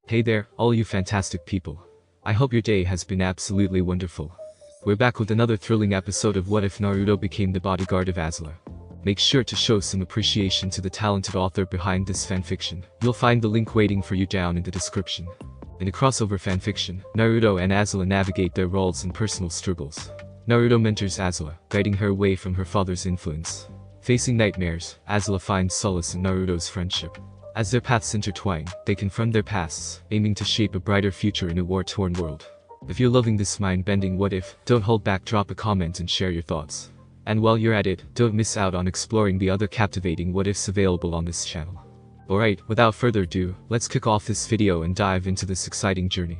Hey there, all you fantastic people. I hope your day has been absolutely wonderful. We're back with another thrilling episode of What If Naruto Became the Bodyguard of Azula. Make sure to show some appreciation to the talented author behind this fanfiction. You'll find the link waiting for you down in the description. In a crossover fanfiction, Naruto and Azula navigate their roles and personal struggles. Naruto mentors Azula, guiding her away from her father's influence. Facing nightmares, Azula finds solace in Naruto's friendship. As their paths intertwine, they confront their pasts, aiming to shape a brighter future in a war-torn world. If you're loving this mind-bending what if, don't hold back, drop a comment and share your thoughts. And while you're at it, don't miss out on exploring the other captivating what ifs available on this channel. Alright, without further ado, let's kick off this video and dive into this exciting journey.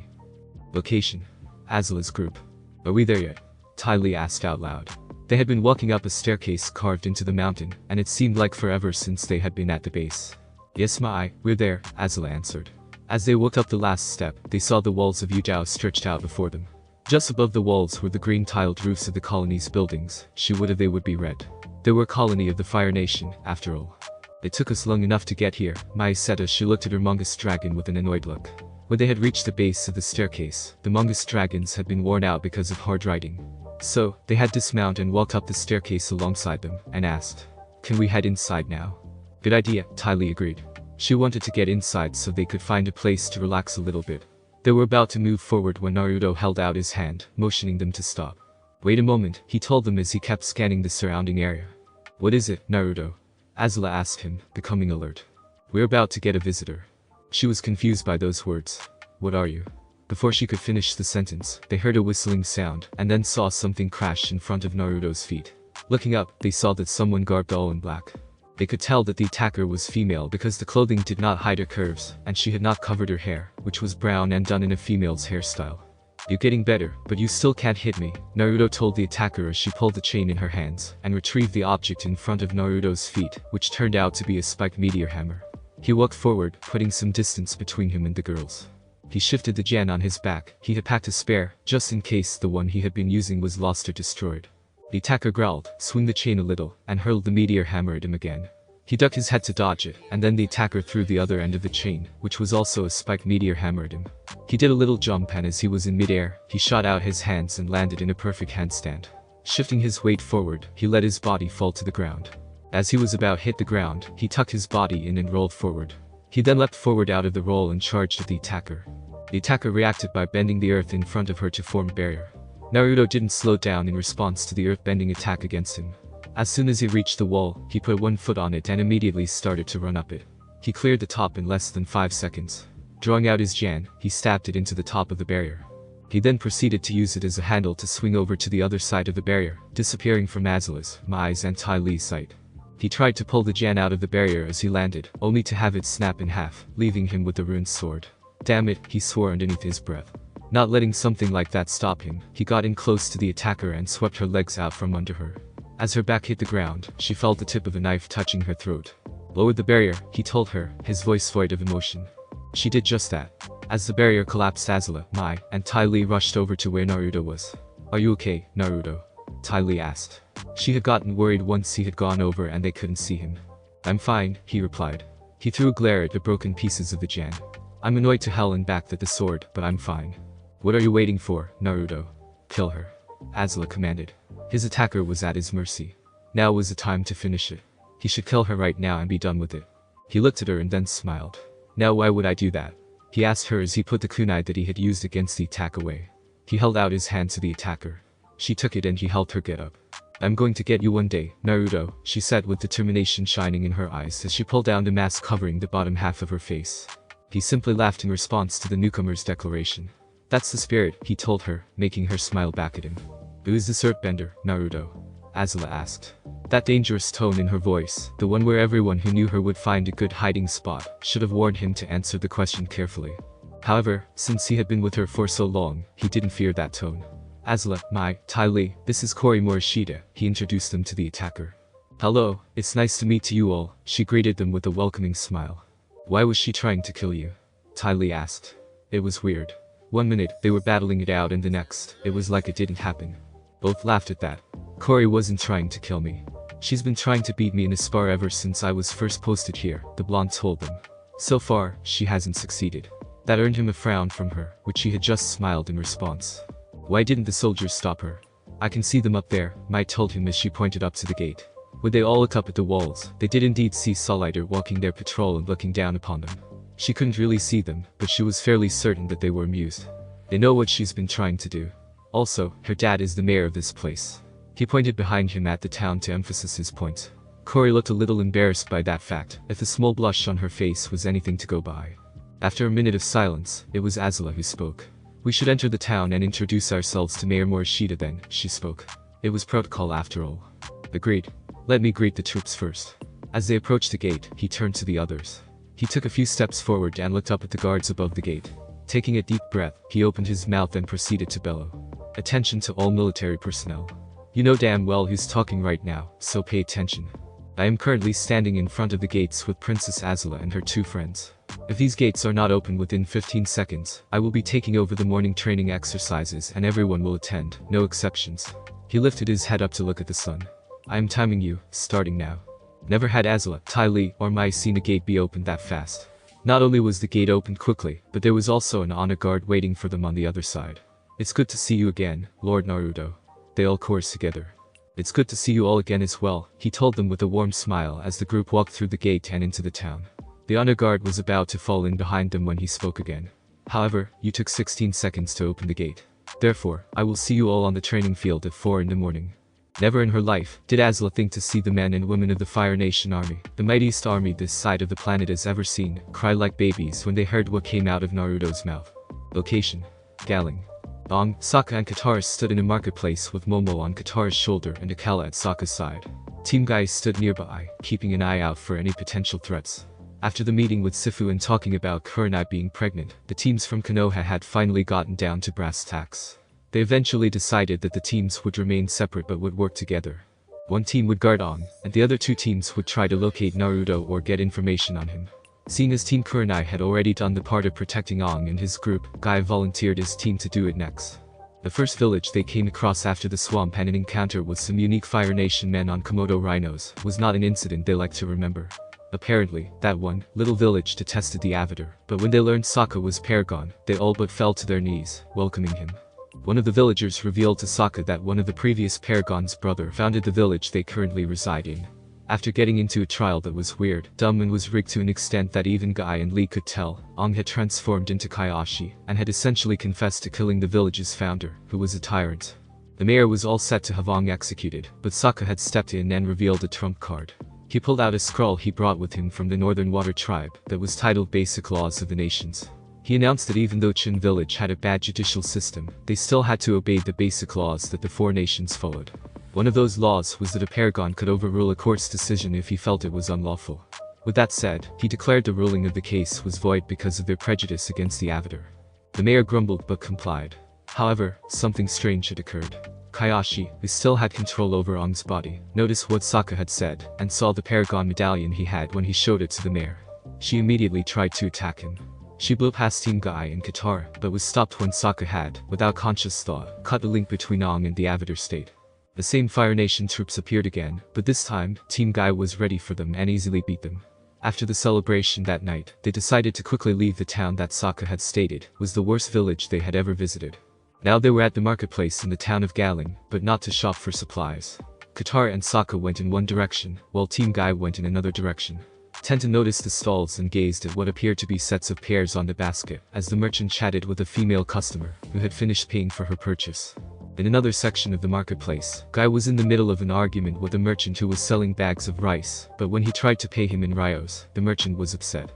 Location: Azula's group. Are we there yet? Ty Lee asked out loud. They had been walking up a staircase carved into the mountain, and it seemed like forever since they had been at the base. Yes we're there, Azula answered. As they walked up the last step, they saw the walls of Yu Dao stretched out before them. Just above the walls were the green tiled roofs of the colony's buildings. She would have they would be red. They were a colony of the Fire Nation, after all. It took us long enough to get here, Mai said as she looked at her Mongoose dragon with an annoyed look. When they had reached the base of the staircase, the Mongoose dragons had been worn out because of hard riding. So, they had dismounted and walked up the staircase alongside them, and asked, "Can we head inside now?" "Good idea," Ty Lee agreed. She wanted to get inside so they could find a place to relax a little bit. They were about to move forward when Naruto held out his hand, motioning them to stop. "Wait a moment," he told them as he kept scanning the surrounding area. "What is it, Naruto?" Azula asked him, becoming alert. "We're about to get a visitor." She was confused by those words. "What are you?" Before she could finish the sentence, they heard a whistling sound, and then saw something crash in front of Naruto's feet. Looking up, they saw that someone garbed all in black. They could tell that the attacker was female because the clothing did not hide her curves, and she had not covered her hair, which was brown and done in a female's hairstyle. "You're getting better, but you still can't hit me," Naruto told the attacker as she pulled the chain in her hands, and retrieved the object in front of Naruto's feet, which turned out to be a spiked meteor hammer. He walked forward, putting some distance between him and the girls. He shifted the gen on his back. He had packed a spare, just in case the one he had been using was lost or destroyed. The attacker growled, swung the chain a little, and hurled the meteor hammer at him again. He ducked his head to dodge it, and then the attacker threw the other end of the chain, which was also a spiked meteor hammer at him. He did a little jump, and as he was in midair, he shot out his hands and landed in a perfect handstand. Shifting his weight forward, he let his body fall to the ground. As he was about to hit the ground, he tucked his body in and rolled forward. He then leapt forward out of the roll and charged at the attacker. The attacker reacted by bending the earth in front of her to form a barrier. Naruto didn't slow down in response to the earth-bending attack against him. As soon as he reached the wall, he put one foot on it and immediately started to run up it. He cleared the top in less than 5 seconds. Drawing out his jan, he stabbed it into the top of the barrier. He then proceeded to use it as a handle to swing over to the other side of the barrier, disappearing from Azula's, Mai's and Ty Lee's sight. He tried to pull the jan out of the barrier as he landed, only to have it snap in half, leaving him with the ruined sword. "Damn it," he swore underneath his breath. Not letting something like that stop him, he got in close to the attacker and swept her legs out from under her. As her back hit the ground, she felt the tip of a knife touching her throat. "Lower the barrier," he told her, his voice void of emotion. She did just that. As the barrier collapsed, Azula, Mai, and Ty Lee rushed over to where Naruto was. "Are you okay, Naruto?" Ty Lee asked. She had gotten worried once he had gone over and they couldn't see him. "I'm fine," he replied. He threw a glare at the broken pieces of the jan. "I'm annoyed to hell and back at the sword, but I'm fine." "What are you waiting for, Naruto?" "Kill her," Azula commanded. His attacker was at his mercy. Now was the time to finish it. He should kill her right now and be done with it. He looked at her and then smiled. "Now why would I do that?" he asked her as he put the kunai that he had used against the attack away. He held out his hand to the attacker. She took it and he helped her get up. "I'm going to get you one day, Naruto," she said with determination shining in her eyes as she pulled down the mask covering the bottom half of her face. He simply laughed in response to the newcomer's declaration. "That's the spirit," he told her, making her smile back at him. "Who is this earthbender, Naruto?" Azula asked. That dangerous tone in her voice, the one where everyone who knew her would find a good hiding spot, should have warned him to answer the question carefully. However, since he had been with her for so long, he didn't fear that tone. "Azula, Mai, Ty Lee, this is Kori Morishita," he introduced them to the attacker. "Hello, it's nice to meet you all," she greeted them with a welcoming smile. "Why was she trying to kill you?" Ty Lee asked. It was weird. One minute, they were battling it out and the next, it was like it didn't happen. Both laughed at that. "Kori wasn't trying to kill me. She's been trying to beat me in a spar ever since I was first posted here," the blonde told them. "So far, she hasn't succeeded. That earned him a frown from her, which she had just smiled in response. Why didn't the soldiers stop her? I can see them up there, Mai told him as she pointed up to the gate. When they all looked up at the walls, they did indeed see Solider walking their patrol and looking down upon them. She couldn't really see them, but she was fairly certain that they were amused. They know what she's been trying to do. Also, her dad is the mayor of this place. He pointed behind him at the town to emphasize his point. Cory looked a little embarrassed by that fact, if the small blush on her face was anything to go by. After a minute of silence, it was Azula who spoke. We should enter the town and introduce ourselves to Mayor Morishita then, she spoke. It was protocol after all. Agreed. Let me greet the troops first. As they approached the gate, he turned to the others. He took a few steps forward and looked up at the guards above the gate. Taking a deep breath, he opened his mouth and proceeded to bellow. Attention to all military personnel. You know damn well who's talking right now, so pay attention. I am currently standing in front of the gates with Princess Azula and her 2 friends. If these gates are not open within 15 seconds, I will be taking over the morning training exercises and everyone will attend, no exceptions. He lifted his head up to look at the sun. I am timing you, starting now. Never had Azula, Ty Lee, or Mai seen a gate be opened that fast. Not only was the gate opened quickly, but there was also an honor guard waiting for them on the other side. It's good to see you again, Lord Naruto. They all chorused together. It's good to see you all again as well, he told them with a warm smile as the group walked through the gate and into the town. The honor guard was about to fall in behind them when he spoke again. However, you took 16 seconds to open the gate. Therefore, I will see you all on the training field at 4 in the morning. Never in her life did Azula think to see the men and women of the Fire Nation army, the mightiest army this side of the planet has ever seen, cry like babies when they heard what came out of Naruto's mouth. Location: Galing. Aang, Sokka and Katara stood in a marketplace with Momo on Katara's shoulder and Akala at Sokka's side. Team Guy stood nearby, keeping an eye out for any potential threats. After the meeting with Sifu and talking about Kurenai being pregnant, the teams from Konoha had finally gotten down to brass tacks. They eventually decided that the teams would remain separate but would work together. One team would guard Aang, and the other 2 teams would try to locate Naruto or get information on him. Seeing as Team Kurenai had already done the part of protecting Aang and his group, Guy volunteered his team to do it next. The first village they came across after the swamp and an encounter with some unique Fire Nation men on Komodo rhinos was not an incident they liked to remember. Apparently, that one little village detested the Avatar, but when they learned Sokka was Paragon, they all but fell to their knees, welcoming him. One of the villagers revealed to Sokka that one of the previous Paragon's brother founded the village they currently reside in. After getting into a trial that was weird, dumb and was rigged to an extent that even Guy and Lee could tell, Aang had transformed into Kaiashi, and had essentially confessed to killing the village's founder, who was a tyrant. The mayor was all set to have Aang executed, but Sokka had stepped in and revealed a trump card. He pulled out a scroll he brought with him from the Northern Water Tribe, that was titled Basic Laws of the Nations. He announced that even though Chin Village had a bad judicial system, they still had to obey the basic laws that the 4 nations followed. One of those laws was that a Paragon could overrule a court's decision if he felt it was unlawful. With that said, he declared the ruling of the case was void because of their prejudice against the Avatar. The mayor grumbled but complied. However, something strange had occurred. Kaiashi, who still had control over Aang's body, noticed what Sokka had said, and saw the Paragon medallion he had when he showed it to the mayor. She immediately tried to attack him. She blew past Team Guy and Katara, but was stopped when Sokka had, without conscious thought, cut the link between Aang and the Avatar state. The same Fire Nation troops appeared again, but this time, Team Guy was ready for them and easily beat them. After the celebration that night, they decided to quickly leave the town that Sokka had stated was the worst village they had ever visited. Now they were at the marketplace in the town of Galing, but not to shop for supplies. Katara and Sokka went in one direction, while Team Guy went in another direction. Tenta noticed the stalls and gazed at what appeared to be sets of pears on the basket, as the merchant chatted with a female customer, who had finished paying for her purchase. In another section of the marketplace, Guy was in the middle of an argument with a merchant who was selling bags of rice, but when he tried to pay him in Ryos, the merchant was upset.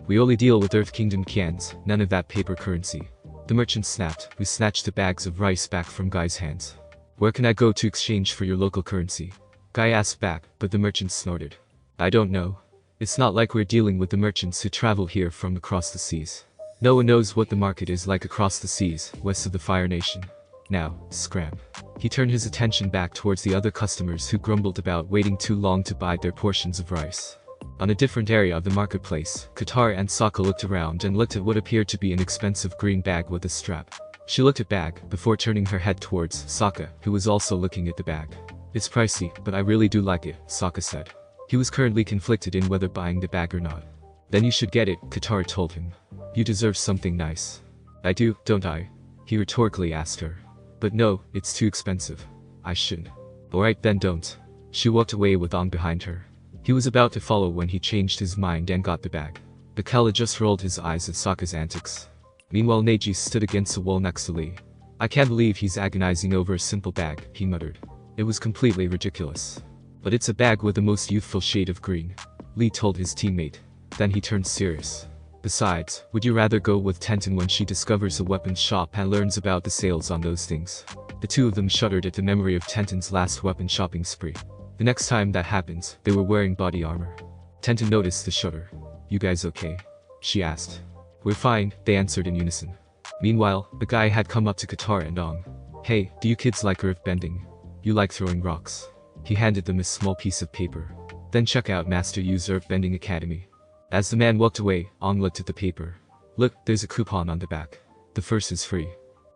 We only deal with Earth Kingdom cans, none of that paper currency. The merchant snapped, who snatched the bags of rice back from Guy's hands. Where can I go to exchange for your local currency? Guy asked back, but the merchant snorted. I don't know. It's not like we're dealing with the merchants who travel here from across the seas. No one knows what the market is like across the seas, west of the Fire Nation. Now, scram. He turned his attention back towards the other customers who grumbled about waiting too long to buy their portions of rice. On a different area of the marketplace, Katara and Sokka looked around and looked at what appeared to be an expensive green bag with a strap. She looked at bag, before turning her head towards Sokka, who was also looking at the bag. It's pricey, but I really do like it, Sokka said. He was currently conflicted in whether buying the bag or not. Then you should get it, Katara told him. You deserve something nice. I do, don't I? He rhetorically asked her. But no, it's too expensive. I should. Alright then don't. She walked away with Aang behind her. He was about to follow when he changed his mind and got the bag. The Kala just rolled his eyes at Sokka's antics. Meanwhile Neji stood against the wall next to Lee. I can't believe he's agonizing over a simple bag, he muttered. It was completely ridiculous. But it's a bag with the most youthful shade of green, Lee told his teammate. Then he turned serious. Besides, would you rather go with Tenten when she discovers a weapons shop and learns about the sales on those things? The two of them shuddered at the memory of Tenten's last weapon shopping spree. The next time that happens, they were wearing body armor. Tenten noticed the shudder. You guys okay? She asked. We're fine, they answered in unison. Meanwhile, the guy had come up to Katara and Aang. Hey, do you kids like earthbending? You like throwing rocks? He handed them a small piece of paper. Then check out Master Yu's Earthbending Academy. As the man walked away, Aang looked at the paper. Look, there's a coupon on the back. The first is free.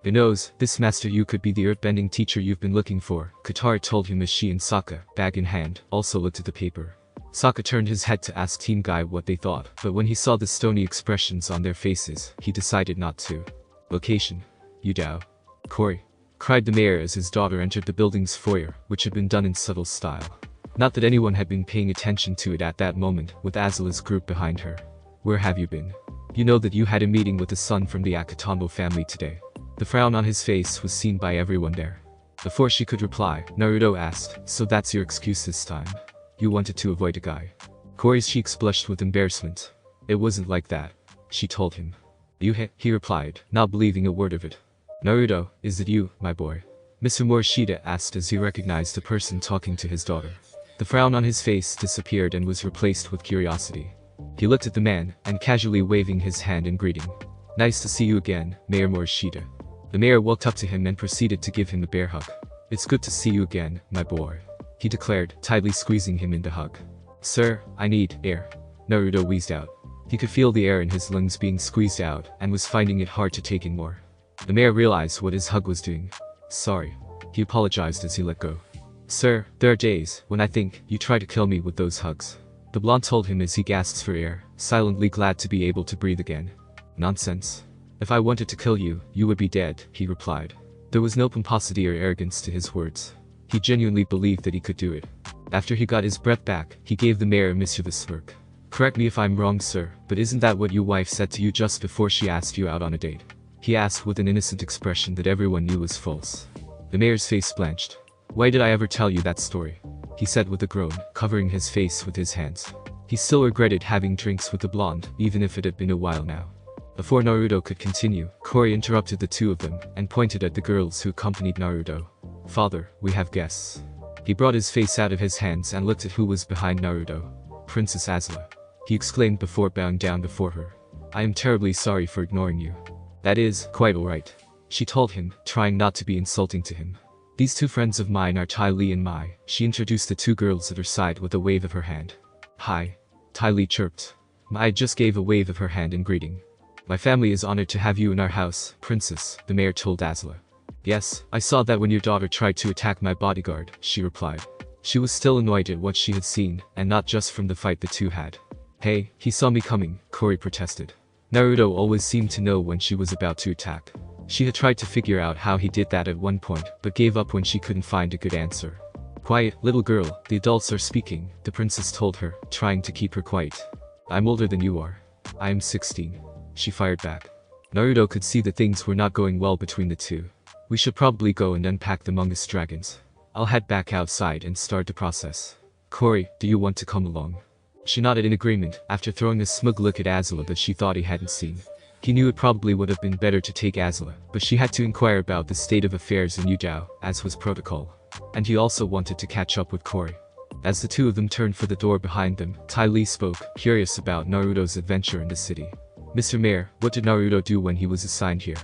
Who knows, this Master Yu could be the earthbending teacher you've been looking for, Katara told him as she and Sokka, bag in hand, also looked at the paper. Sokka turned his head to ask Team Guy what they thought, but when he saw the stony expressions on their faces, he decided not to. Location. Yu Dao. Corey, cried the mayor as his daughter entered the building's foyer, which had been done in subtle style. Not that anyone had been paying attention to it at that moment, with Azula's group behind her. Where have you been? You know that you had a meeting with the son from the Akatambo family today. The frown on his face was seen by everyone there. Before she could reply, Naruto asked, so that's your excuse this time? You wanted to avoid a guy. Corey's cheeks blushed with embarrassment. It wasn't like that, she told him. He replied, not believing a word of it. Naruto, is it you, my boy? Mr. Morishita asked as he recognized the person talking to his daughter. The frown on his face disappeared and was replaced with curiosity. He looked at the man, and casually waving his hand in greeting. Nice to see you again, Mayor Morishita. The mayor walked up to him and proceeded to give him a bear hug. It's good to see you again, my boy, he declared, tightly squeezing him in the hug. Sir, I need air. Naruto wheezed out. He could feel the air in his lungs being squeezed out, and was finding it hard to take in more. The mayor realized what his hug was doing. Sorry. He apologized as he let go. Sir, there are days when I think you try to kill me with those hugs. The blonde told him as he gasped for air, silently glad to be able to breathe again. Nonsense. If I wanted to kill you, you would be dead, he replied. There was no pomposity or arrogance to his words. He genuinely believed that he could do it. After he got his breath back, he gave the mayor a mischievous smirk. Correct me if I'm wrong, sir, but isn't that what your wife said to you just before she asked you out on a date? He asked with an innocent expression that everyone knew was false. The mayor's face blanched. Why did I ever tell you that story? He said with a groan, covering his face with his hands. He still regretted having drinks with the blonde, even if it had been a while now. Before Naruto could continue, Corey interrupted the two of them, and pointed at the girls who accompanied Naruto. Father, we have guests. He brought his face out of his hands and looked at who was behind Naruto. Princess Azula. He exclaimed before bowing down before her. I am terribly sorry for ignoring you. That is, quite alright, she told him, trying not to be insulting to him. These two friends of mine are Ty Lee and Mai. She introduced the two girls at her side with a wave of her hand. Hi. Ty Lee chirped. Mai just gave a wave of her hand in greeting. My family is honored to have you in our house, Princess, the mayor told Azula. Yes, I saw that when your daughter tried to attack my bodyguard, she replied. She was still annoyed at what she had seen, and not just from the fight the two had. Hey, he saw me coming, Corey protested. Naruto always seemed to know when she was about to attack. She had tried to figure out how he did that at one point, but gave up when she couldn't find a good answer. Quiet, little girl, the adults are speaking, the princess told her, trying to keep her quiet. I'm older than you are. I am 16. She fired back. Naruto could see that things were not going well between the two. We should probably go and unpack the Mungus dragons. I'll head back outside and start the process. Corey, do you want to come along? She nodded in agreement, after throwing a smug look at Azula that she thought he hadn't seen. He knew it probably would have been better to take Azula, but she had to inquire about the state of affairs in Yu Dao, as was protocol. And he also wanted to catch up with Corey. As the two of them turned for the door behind them, Ty Lee spoke, curious about Naruto's adventure in the city. Mr. Mayor, what did Naruto do when he was assigned here?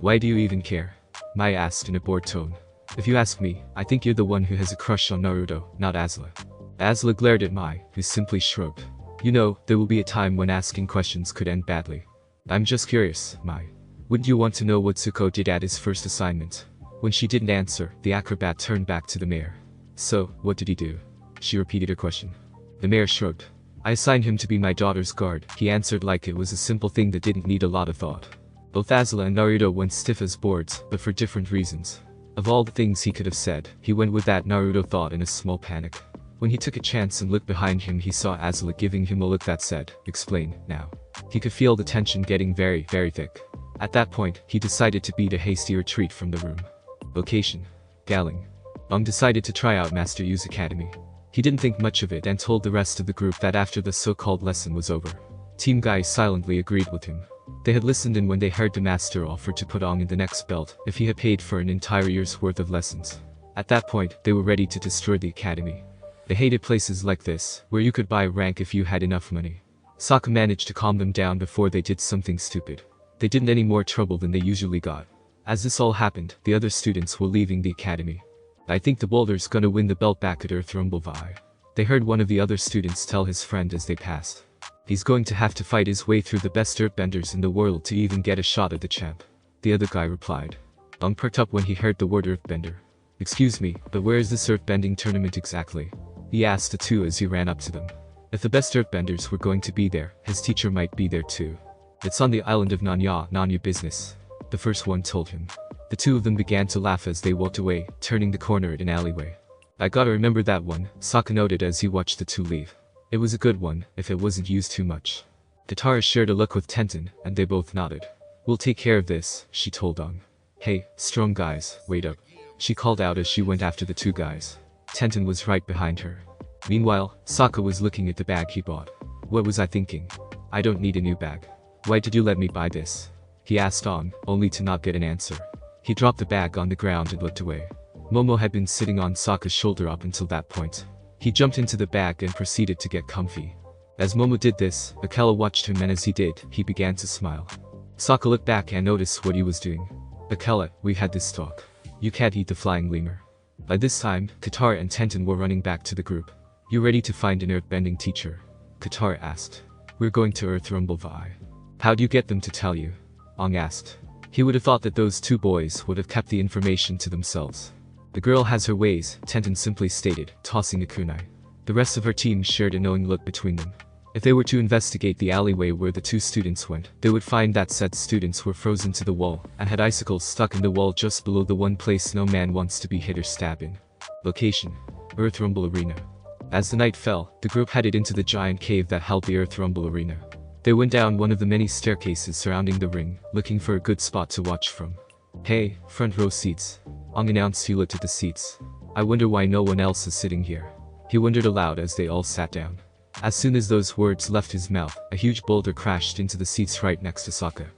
Why do you even care? Mai asked in a bored tone. If you ask me, I think you're the one who has a crush on Naruto, not Azula. Azula glared at Mai, who simply shrugged. You know, there will be a time when asking questions could end badly. I'm just curious, Mai. Wouldn't you want to know what Zuko did at his first assignment? When she didn't answer, the acrobat turned back to the mayor. So, what did he do? She repeated her question. The mayor shrugged. I assigned him to be my daughter's guard, he answered like it was a simple thing that didn't need a lot of thought. Both Azula and Naruto went stiff as boards, but for different reasons. Of all the things he could have said, he went with that Naruto thought in a small panic. When he took a chance and looked behind him, he saw Azula giving him a look that said, "Explain, now." He could feel the tension getting very, very thick. At that point, he decided to beat a hasty retreat from the room. Location: Galing. Aang decided to try out Master Yu's academy. He didn't think much of it and told the rest of the group that after the so-called lesson was over. Team Guy silently agreed with him. They had listened in when they heard the master offer to put Aang in the next belt if he had paid for an entire year's worth of lessons. At that point, they were ready to destroy the academy. They hated places like this, where you could buy rank if you had enough money. Sokka managed to calm them down before they did something stupid. They didn't any more trouble than they usually got. As this all happened, the other students were leaving the academy. "I think the boulder's gonna win the belt back at Earth Rumble Vi," they heard one of the other students tell his friend as they passed. "He's going to have to fight his way through the best earthbenders in the world to even get a shot at the champ," the other guy replied. Aang perked up when he heard the word earthbender. "Excuse me, but where is this earthbending tournament exactly?" he asked the two as he ran up to them. If the best earthbenders were going to be there, his teacher might be there too. "It's on the island of Nanya business," the first one told him. The two of them began to laugh as they walked away, turning the corner at an alleyway. "I gotta remember that one," Sokka noted as he watched the two leave. It was a good one, if it wasn't used too much. Katara shared a look with Tenten, and they both nodded. "We'll take care of this," she told Aang. "Hey, strong guys, wait up," she called out as she went after the two guys. Tenten was right behind her. Meanwhile, Sokka was looking at the bag he bought. "What was I thinking? I don't need a new bag. Why did you let me buy this?" he asked Aang, only to not get an answer. He dropped the bag on the ground and looked away. Momo had been sitting on Sokka's shoulder up until that point. He jumped into the bag and proceeded to get comfy. As Momo did this, Akela watched him, and as he did, he began to smile. Sokka looked back and noticed what he was doing. "Akela, we had this talk. You can't eat the flying lemur." By this time, Katara and Tenten were running back to the group. "You ready to find an earthbending teacher?" Katara asked. "We're going to Earth Rumble Vi." "How do you get them to tell you?" Aang asked. He would have thought that those two boys would have kept the information to themselves. "The girl has her ways," Tenten simply stated, tossing a kunai. The rest of her team shared a knowing look between them. If they were to investigate the alleyway where the two students went, they would find that said students were frozen to the wall and had icicles stuck in the wall just below the one place no man wants to be hit or stabbed in. Location: Earth Rumble Arena. As the night fell, the group headed into the giant cave that held the Earth Rumble Arena. They went down one of the many staircases surrounding the ring, looking for a good spot to watch from. "Hey, front row seats," Aang announced. He looked at the seats. "I wonder why no one else is sitting here," he wondered aloud as they all sat down. As soon as those words left his mouth, a huge boulder crashed into the seats right next to Sokka.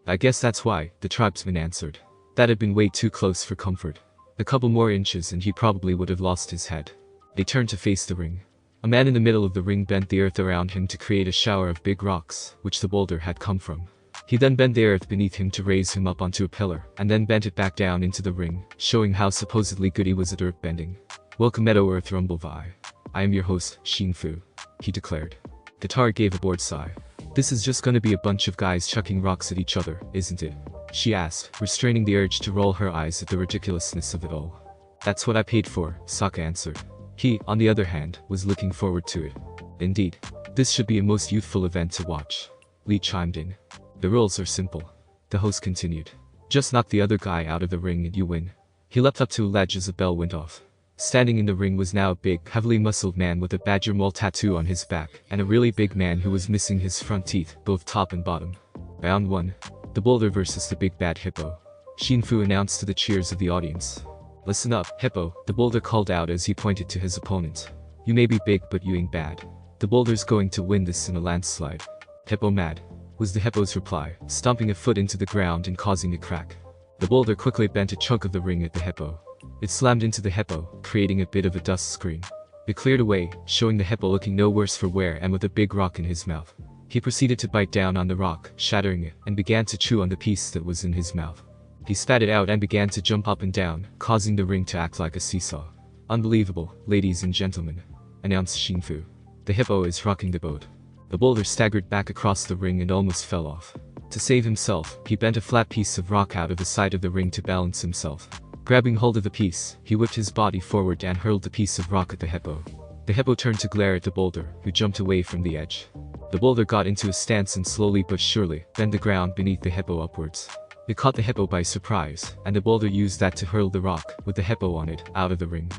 "I guess that's why," the tribesman answered. That had been way too close for comfort. A couple more inches and he probably would have lost his head. They turned to face the ring. A man in the middle of the ring bent the earth around him to create a shower of big rocks, which the boulder had come from. He then bent the earth beneath him to raise him up onto a pillar, and then bent it back down into the ring, showing how supposedly good he was at earth bending. "Welcome to Earth Rumble Vi. I am your host, Shinfu," he declared. Katara gave a bored sigh. "This is just gonna be a bunch of guys chucking rocks at each other, isn't it?" she asked, restraining the urge to roll her eyes at the ridiculousness of it all. "That's what I paid for," Sokka answered. He, on the other hand, was looking forward to it. "Indeed. This should be a most youthful event to watch," Lee chimed in. "The rules are simple," the host continued. "Just knock the other guy out of the ring and you win." He leapt up to a ledge as a bell went off. Standing in the ring was now a big, heavily muscled man with a badger mole tattoo on his back, and a really big man who was missing his front teeth, both top and bottom. Round 1. The boulder versus the big bad hippo. Shinfu announced to the cheers of the audience. "Listen up, hippo," the boulder called out as he pointed to his opponent. "You may be big but you ain't bad. The boulder's going to win this in a landslide." "Hippo mad," was the hippo's reply, stomping a foot into the ground and causing a crack. The boulder quickly bent a chunk of the ring at the hippo. It slammed into the hippo, creating a bit of a dust screen. It cleared away, showing the hippo looking no worse for wear and with a big rock in his mouth. He proceeded to bite down on the rock, shattering it, and began to chew on the piece that was in his mouth. He spat it out and began to jump up and down, causing the ring to act like a seesaw. "Unbelievable, ladies and gentlemen," announced Shinfu. "The hippo is rocking the boat." The boulder staggered back across the ring and almost fell off. To save himself, he bent a flat piece of rock out of the side of the ring to balance himself. Grabbing hold of the piece, he whipped his body forward and hurled the piece of rock at the hippo. The hippo turned to glare at the boulder, who jumped away from the edge. The boulder got into a stance and slowly but surely bent the ground beneath the hippo upwards. It caught the hippo by surprise, and the boulder used that to hurl the rock, with the hippo on it, out of the ring.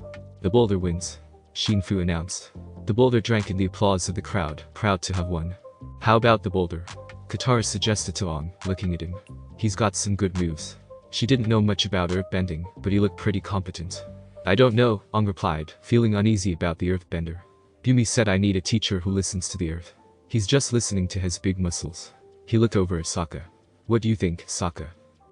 The boulder wins, Shinfu announced. The boulder drank in the applause of the crowd, proud to have won. How about the boulder? Katara suggested to Aang, looking at him. He's got some good moves. She didn't know much about earthbending, but he looked pretty competent. I don't know, Aang replied, feeling uneasy about the earthbender. Yumi said I need a teacher who listens to the earth. He's just listening to his big muscles. He looked over at Sokka. What do you think, Sokka?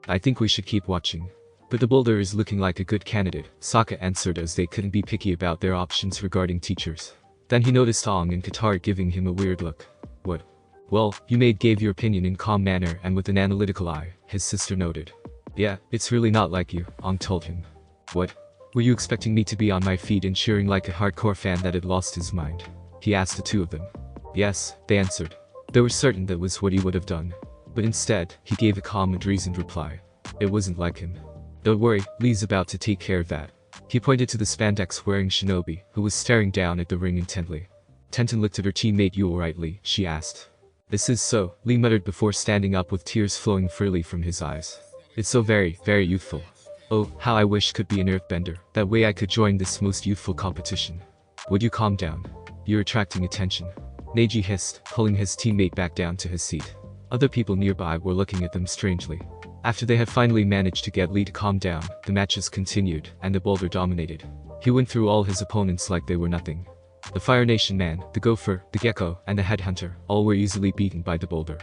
I think we should keep watching. But the boulder is looking like a good candidate, Sokka answered, as they couldn't be picky about their options regarding teachers. Then he noticed Aang and Katara giving him a weird look. What? Well, you gave your opinion in calm manner and with an analytical eye, his sister noted. Yeah, it's really not like you, Aang told him. What? Were you expecting me to be on my feet and cheering like a hardcore fan that had lost his mind? He asked the two of them. Yes, they answered. They were certain that was what he would have done. But instead, he gave a calm and reasoned reply. It wasn't like him. Don't worry, Lee's about to take care of that. He pointed to the spandex-wearing shinobi, who was staring down at the ring intently. Tenten looked at her teammate. You alright, Lee? She asked. This is so, Lee muttered before standing up with tears flowing freely from his eyes. It's so very, very youthful. Oh, how I wish could be an earthbender, that way I could join this most youthful competition. Would you calm down? You're attracting attention. Neji hissed, pulling his teammate back down to his seat. Other people nearby were looking at them strangely. After they had finally managed to get Lee to calm down, the matches continued, and the boulder dominated. He went through all his opponents like they were nothing. The Fire Nation man, the Gopher, the Gecko, and the Headhunter, all were easily beaten by the boulder.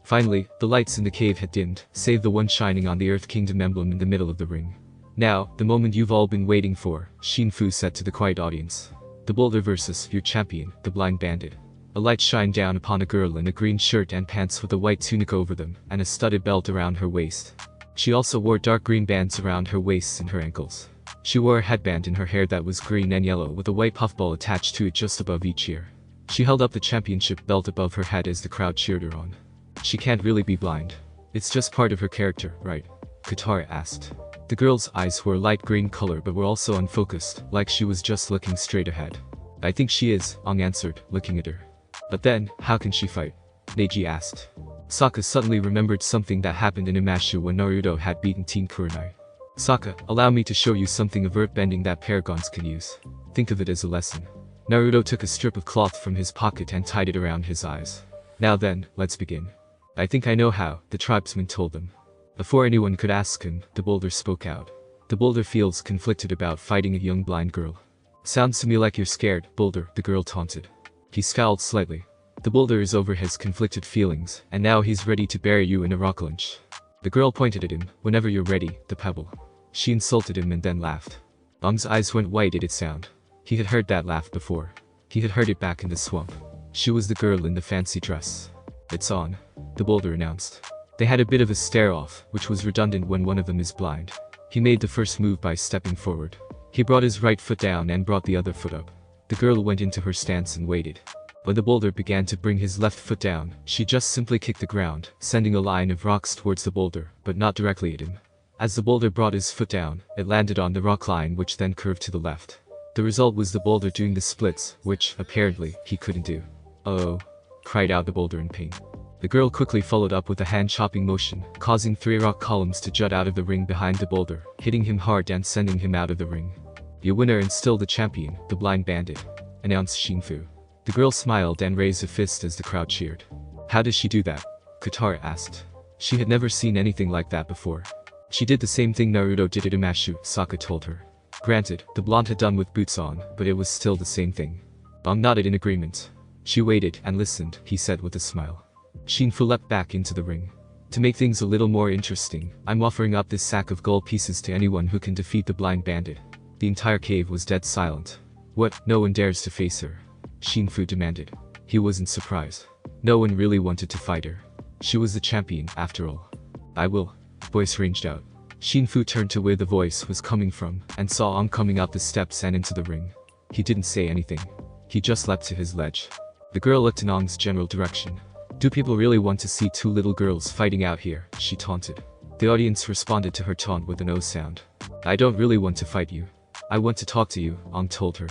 Finally, the lights in the cave had dimmed, save the one shining on the Earth Kingdom emblem in the middle of the ring. Now, the moment you've all been waiting for, Shinfu said to the quiet audience. The boulder versus your champion, the Blind Bandit. A light shined down upon a girl in a green shirt and pants with a white tunic over them, and a studded belt around her waist. She also wore dark green bands around her waist and her ankles. She wore a headband in her hair that was green and yellow with a white puffball attached to it just above each ear. She held up the championship belt above her head as the crowd cheered her on. She can't really be blind. It's just part of her character, right? Katara asked. The girl's eyes were a light green color but were also unfocused, like she was just looking straight ahead. I think she is, Aang answered, looking at her. But then, how can she fight? Neji asked. Sokka suddenly remembered something that happened in Imashu when Naruto had beaten Team Kurenai. Sokka, allow me to show you something of earthbending that paragons can use. Think of it as a lesson. Naruto took a strip of cloth from his pocket and tied it around his eyes. Now then, let's begin. I think I know how, the tribesman told them. Before anyone could ask him, the boulder spoke out. The boulder feels conflicted about fighting a young blind girl. Sounds to me like you're scared, boulder, the girl taunted. He scowled slightly. The boulder is over his conflicted feelings, and now he's ready to bury you in a rock lunch. The girl pointed at him. Whenever you're ready, the pebble. She insulted him and then laughed. Aang's eyes went white at its sound. He had heard that laugh before. He had heard it back in the swamp. She was the girl in the fancy dress. It's on, the boulder announced. They had a bit of a stare-off, which was redundant when one of them is blind. He made the first move by stepping forward. He brought his right foot down and brought the other foot up. The girl went into her stance and waited. When the boulder began to bring his left foot down, she just simply kicked the ground, sending a line of rocks towards the boulder, but not directly at him. As the boulder brought his foot down, it landed on the rock line, which then curved to the left. The result was the boulder doing the splits, which, apparently, he couldn't do. "Uh-oh," cried out the boulder in pain. The girl quickly followed up with a hand-chopping motion, causing 3 rock columns to jut out of the ring behind the boulder, hitting him hard and sending him out of the ring. "Your winner and still the champion, the Blind Bandit," announced Shinfu. The girl smiled and raised a fist as the crowd cheered. "How does she do that?" Katara asked. She had never seen anything like that before. "She did the same thing Naruto did at Imashu," Sokka told her. Granted, the blonde had done with boots on, but it was still the same thing. Aang nodded in agreement. "She waited and listened," he said with a smile. Shinfu leapt back into the ring. "To make things a little more interesting, I'm offering up this sack of gold pieces to anyone who can defeat the Blind Bandit." The entire cave was dead silent. "What, no one dares to face her?" Shinfu demanded. He wasn't surprised. No one really wanted to fight her. She was the champion, after all. "I will," voice ranged out. Shinfu turned to where the voice was coming from, and saw Aang coming up the steps and into the ring. He didn't say anything. He just leapt to his ledge. The girl looked in Aang's general direction. "Do people really want to see 2 little girls fighting out here?" she taunted. The audience responded to her taunt with an "oh" sound. "I don't really want to fight you. I want to talk to you," Aang told her.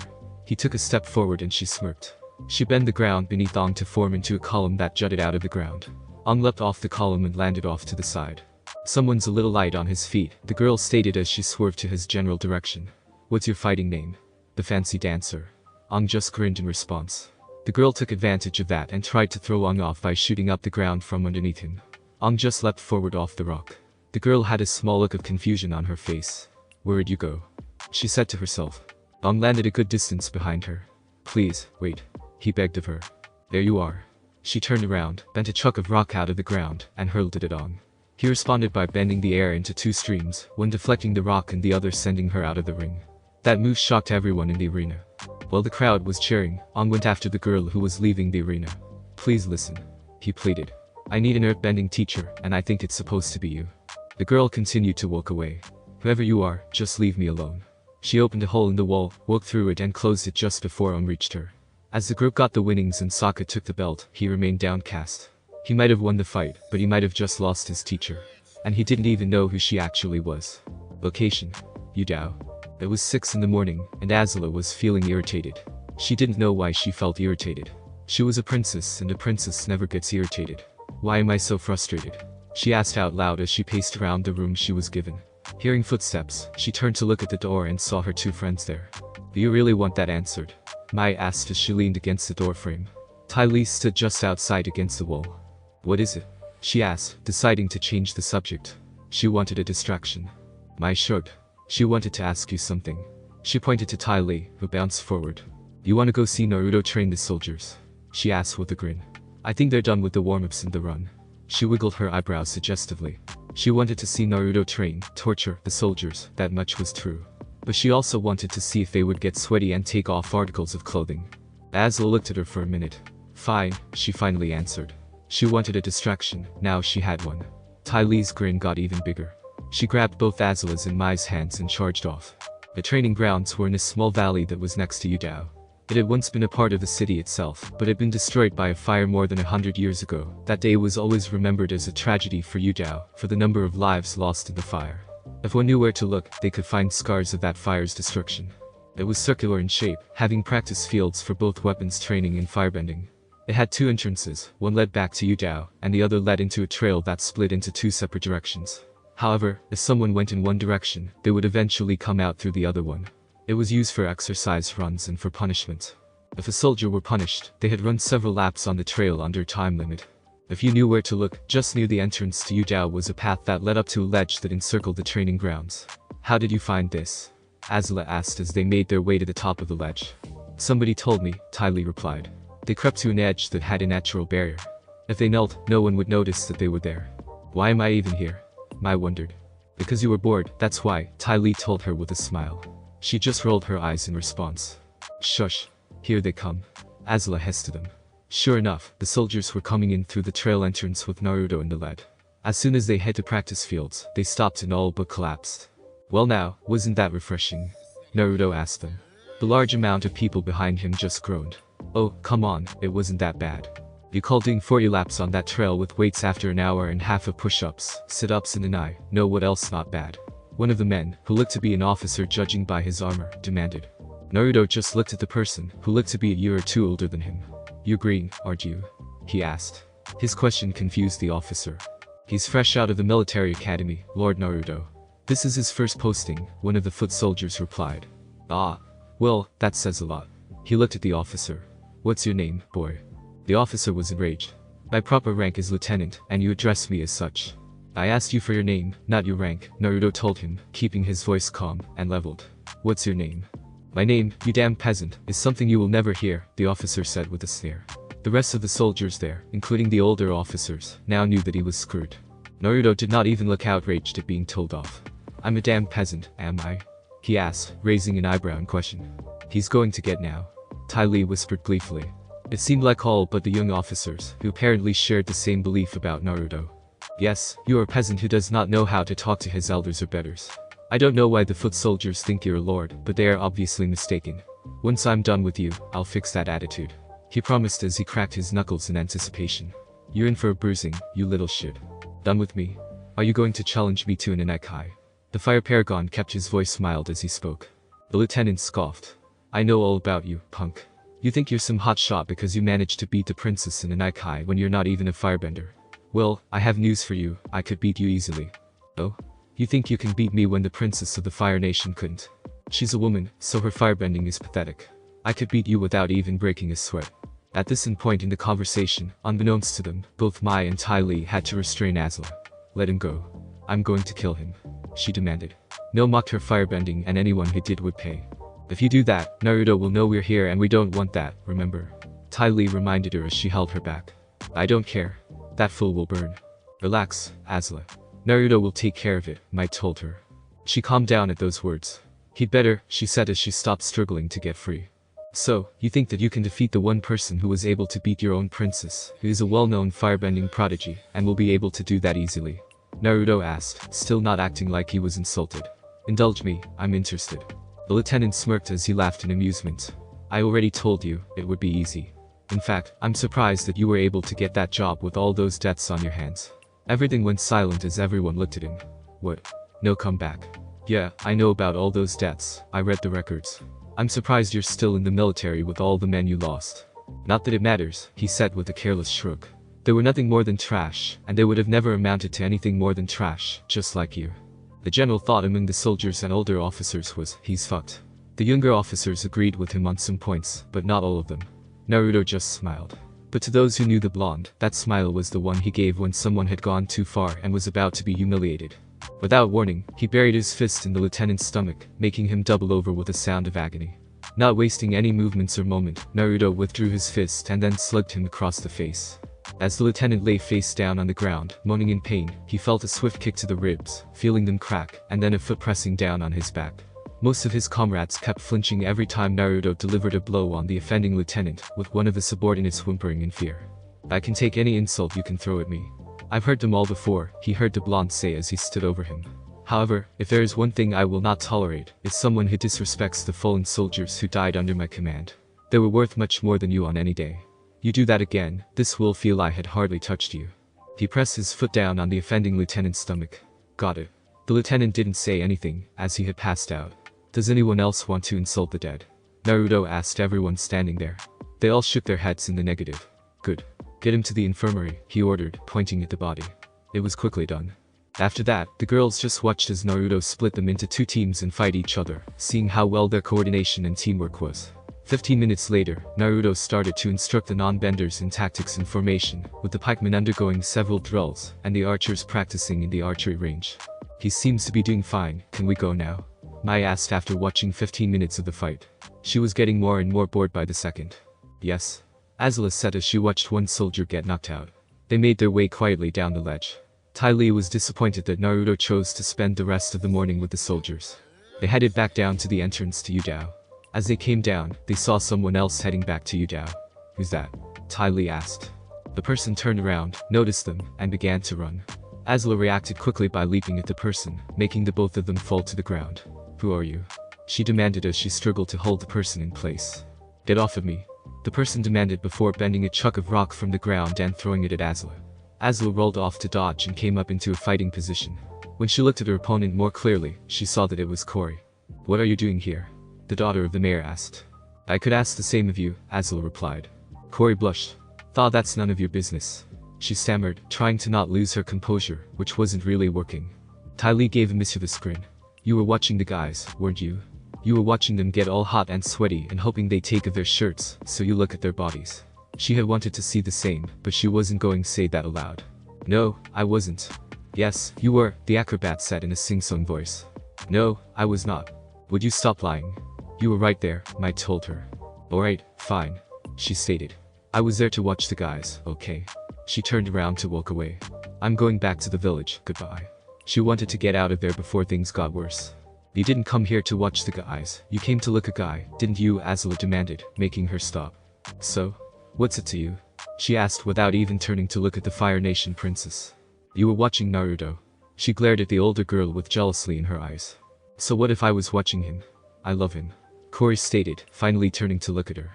He took a step forward and she smirked. She bent the ground beneath Aang to form into a column that jutted out of the ground. Aang leapt off the column and landed off to the side. Someone's a little light on his feet, the girl stated as she swerved to his general direction. What's your fighting name? The fancy dancer. Aang just grinned in response. The girl took advantage of that and tried to throw Aang off by shooting up the ground from underneath him. Aang just leapt forward off the rock. The girl had a small look of confusion on her face. Where'd you go? She said to herself. Aang landed a good distance behind her. Please, wait. He begged of her. There you are. She turned around, bent a chunk of rock out of the ground, and hurled it at Aang. He responded by bending the air into two streams, one deflecting the rock and the other sending her out of the ring. That move shocked everyone in the arena. While the crowd was cheering, Aang went after the girl who was leaving the arena. Please listen. He pleaded. I need an earthbending teacher, and I think it's supposed to be you. The girl continued to walk away. Whoever you are, just leave me alone. She opened a hole in the wall, walked through it and closed it just before Aang reached her. As the group got the winnings and Sokka took the belt, he remained downcast. He might have won the fight, but he might have just lost his teacher. And he didn't even know who she actually was. Location: Yu Dao. It was 6 in the morning, and Azula was feeling irritated. She didn't know why she felt irritated. She was a princess, and a princess never gets irritated. Why am I so frustrated? She asked out loud as she paced around the room she was given. Hearing footsteps, she turned to look at the door and saw her two friends there. Do you really want that answered? Mai asked as she leaned against the doorframe. Ty Lee stood just outside against the wall. What is it? She asked, deciding to change the subject. She wanted a distraction. Mai shrugged. She wanted to ask you something. She pointed to Ty Lee, who bounced forward. You want to go see Naruto train the soldiers? She asked with a grin. I think they're done with the warm-ups and the run. She wiggled her eyebrows suggestively. She wanted to see Naruto train, torture, the soldiers, that much was true. But she also wanted to see if they would get sweaty and take off articles of clothing. Azula looked at her for a minute. Fine, she finally answered. She wanted a distraction, now she had one. Ty Lee's grin got even bigger. She grabbed both Azula's and Mai's hands and charged off. The training grounds were in a small valley that was next to Yu Dao. It had once been a part of the city itself, but had been destroyed by a fire more than 100 years ago. That day was always remembered as a tragedy for Yu Dao, for the number of lives lost in the fire. If one knew where to look, they could find scars of that fire's destruction. It was circular in shape, having practice fields for both weapons training and firebending. It had two entrances, one led back to Yu Dao, and the other led into a trail that split into two separate directions. However, if someone went in one direction, they would eventually come out through the other one. It was used for exercise runs and for punishment. If a soldier were punished, they had run several laps on the trail under time limit. If you knew where to look, just near the entrance to Yu Dao was a path that led up to a ledge that encircled the training grounds. How did you find this? Azula asked as they made their way to the top of the ledge. Somebody told me, Ty Lee replied. They crept to an edge that had a natural barrier. If they knelt, no one would notice that they were there. Why am I even here? Mai wondered. Because you were bored, that's why, Ty Lee told her with a smile. She just rolled her eyes in response. Shush. Here they come. Azula hissed to them. Sure enough, the soldiers were coming in through the trail entrance with Naruto in the lead. As soon as they hit the practice fields, they stopped and all but collapsed. Well now, wasn't that refreshing? Naruto asked them. The large amount of people behind him just groaned. Oh, come on, it wasn't that bad. You call doing 40 laps on that trail with weights after an hour and half of push-ups, sit-ups and an eye, know what else not bad? One of the men, who looked to be an officer judging by his armor, demanded. Naruto just looked at the person, who looked to be a year or two older than him. You green, aren't you? He asked. His question confused the officer. He's fresh out of the military academy, Lord Naruto. This is his first posting, one of the foot soldiers replied. Ah. Well, that says a lot. He looked at the officer. What's your name, boy? The officer was enraged. My proper rank is lieutenant, and you address me as such. I asked you for your name, not your rank, Naruto told him, keeping his voice calm and leveled. What's your name? My name, you damn peasant, is something you will never hear, the officer said with a sneer. The rest of the soldiers there, including the older officers, now knew that he was screwed. Naruto did not even look outraged at being told off. I'm a damn peasant, am I? He asked, raising an eyebrow in question. He's going to get now. Ty Lee whispered gleefully. It seemed like all but the young officers, who apparently shared the same belief about Naruto. Yes, you are a peasant who does not know how to talk to his elders or betters. I don't know why the foot soldiers think you're a lord, but they are obviously mistaken. Once I'm done with you, I'll fix that attitude. He promised as he cracked his knuckles in anticipation. You're in for a bruising, you little shit. Done with me? Are you going to challenge me to an Enekai? The fire paragon kept his voice mild as he spoke. The lieutenant scoffed. I know all about you, punk. You think you're some hotshot because you managed to beat the princess in an Ikai when you're not even a firebender. Well, I have news for you, I could beat you easily. Oh? You think you can beat me when the princess of the Fire Nation couldn't? She's a woman, so her firebending is pathetic. I could beat you without even breaking a sweat. At this point in the conversation, unbeknownst to them, both Mai and Ty Lee had to restrain Azula. Let him go. I'm going to kill him, she demanded. No, mocked her firebending, and anyone who did would pay. If you do that, Naruto will know we're here and we don't want that, remember? Ty Lee reminded her as she held her back. I don't care. That fool will burn. Relax, Azula. Naruto will take care of it, Mai told her. She calmed down at those words. He'd better, she said as she stopped struggling to get free. So, you think that you can defeat the one person who was able to beat your own princess, who is a well-known firebending prodigy, and will be able to do that easily? Naruto asked, still not acting like he was insulted. Indulge me, I'm interested. The lieutenant smirked as he laughed in amusement. I already told you, it would be easy. In fact, I'm surprised that you were able to get that job with all those deaths on your hands. Everything went silent as everyone looked at him. What? No comeback. Yeah, I know about all those deaths, I read the records. I'm surprised you're still in the military with all the men you lost. Not that it matters, he said with a careless shrug. They were nothing more than trash, and they would have never amounted to anything more than trash, just like you. The general thought among the soldiers and older officers was, he's fucked. The younger officers agreed with him on some points, but not all of them. Naruto just smiled. But to those who knew the blonde, that smile was the one he gave when someone had gone too far and was about to be humiliated. Without warning, he buried his fist in the lieutenant's stomach, making him double over with a sound of agony. Not wasting any movements or moment, Naruto withdrew his fist and then slugged him across the face. As the lieutenant lay face down on the ground, moaning in pain, he felt a swift kick to the ribs, feeling them crack, and then a foot pressing down on his back. Most of his comrades kept flinching every time Naruto delivered a blow on the offending lieutenant, with one of the subordinates whimpering in fear. I can take any insult you can throw at me. I've heard them all before, he heard the blonde say as he stood over him. However, if there is one thing I will not tolerate, it's someone who disrespects the fallen soldiers who died under my command. They were worth much more than you on any day. You do that again, this will feel I had hardly touched you. He pressed his foot down on the offending lieutenant's stomach. Got it. The lieutenant didn't say anything, as he had passed out. Does anyone else want to insult the dead? Naruto asked everyone standing there. They all shook their heads in the negative. Good. Get him to the infirmary, he ordered, pointing at the body. It was quickly done. After that, the girls just watched as Naruto split them into two teams and fight each other, seeing how well their coordination and teamwork was. 15 minutes later, Naruto started to instruct the non-benders in tactics and formation, with the pikemen undergoing several drills, and the archers practicing in the archery range. He seems to be doing fine, can we go now? Mai asked after watching 15 minutes of the fight. She was getting more and more bored by the second. Yes. Azula said as she watched one soldier get knocked out. They made their way quietly down the ledge. Ty Lee was disappointed that Naruto chose to spend the rest of the morning with the soldiers. They headed back down to the entrance to Yu Dao. As they came down, they saw someone else heading back to Yu Dao. Who's that? Ty Lee asked. The person turned around, noticed them, and began to run. Azula reacted quickly by leaping at the person, making the both of them fall to the ground. Who are you? She demanded as she struggled to hold the person in place. Get off of me. The person demanded before bending a chunk of rock from the ground and throwing it at Azula. Azula rolled off to dodge and came up into a fighting position. When she looked at her opponent more clearly, she saw that it was Kori. What are you doing here? The daughter of the mayor asked. I could ask the same of you, Azula replied. Kori blushed. Thought that's none of your business. She stammered, trying to not lose her composure, which wasn't really working. Ty Lee gave a mischievous grin. You were watching the guys, weren't you? You were watching them get all hot and sweaty and hoping they take off their shirts, so you look at their bodies. She had wanted to see the same, but she wasn't going to say that aloud. No, I wasn't. Yes, you were, the acrobat said in a sing-song voice. No, I was not. Would you stop lying? You were right there, Mai told her. Alright, fine. She stated. I was there to watch the guys, okay? She turned around to walk away. I'm going back to the village, goodbye. She wanted to get out of there before things got worse. You didn't come here to watch the guys, you came to look a guy, didn't you? Azula demanded, making her stop. So? What's it to you? She asked without even turning to look at the Fire Nation princess. You were watching Naruto. She glared at the older girl with jealousy in her eyes. So what if I was watching him? I love him. Kori stated, finally turning to look at her.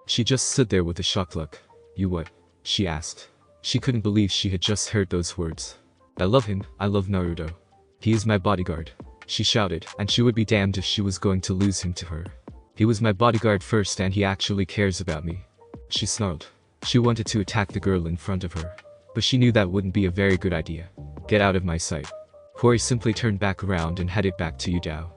She just stood there with a shocked look. You what? She asked. She couldn't believe she had just heard those words. I love him, I love Naruto. He is my bodyguard. She shouted, and she would be damned if she was going to lose him to her. He was my bodyguard first and he actually cares about me. She snarled. She wanted to attack the girl in front of her. But she knew that wouldn't be a very good idea. Get out of my sight. Corey simply turned back around and headed back to Yu Dao.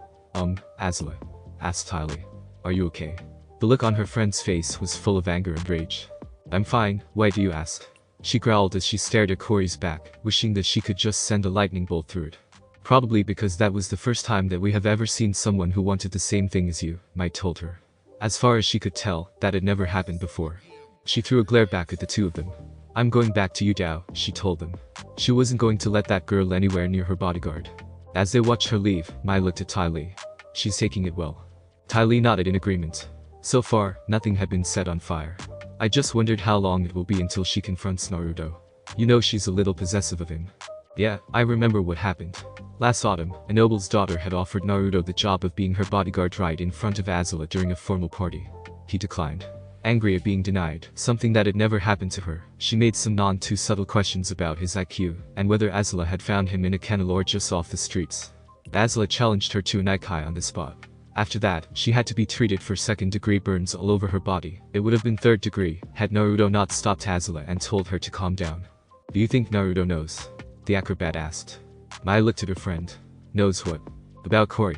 Azula? Asked Ty Lee. Are you okay? The look on her friend's face was full of anger and rage. I'm fine, why do you ask? She growled as she stared at Corey's back, wishing that she could just send a lightning bolt through it. Probably because that was the first time that we have ever seen someone who wanted the same thing as you, Might told her. As far as she could tell, that had never happened before. She threw a glare back at the two of them. I'm going back to Yu Dao, she told them. She wasn't going to let that girl anywhere near her bodyguard. As they watched her leave, Mai looked at Ty Lee. She's taking it well. Ty Lee nodded in agreement. So far, nothing had been set on fire. I just wondered how long it will be until she confronts Naruto. You know she's a little possessive of him. Yeah, I remember what happened. Last autumn, a noble's daughter had offered Naruto the job of being her bodyguard right in front of Azula during a formal party. He declined. Angry at being denied, something that had never happened to her, she made some non-too-subtle questions about his IQ, and whether Azula had found him in a kennel or just off the streets. Azula challenged her to an Ikai on the spot. After that, she had to be treated for second-degree burns all over her body. It would have been third degree, had Naruto not stopped Azula and told her to calm down. Do you think Naruto knows? The acrobat asked. Mai looked at her friend. Knows what? About Corey.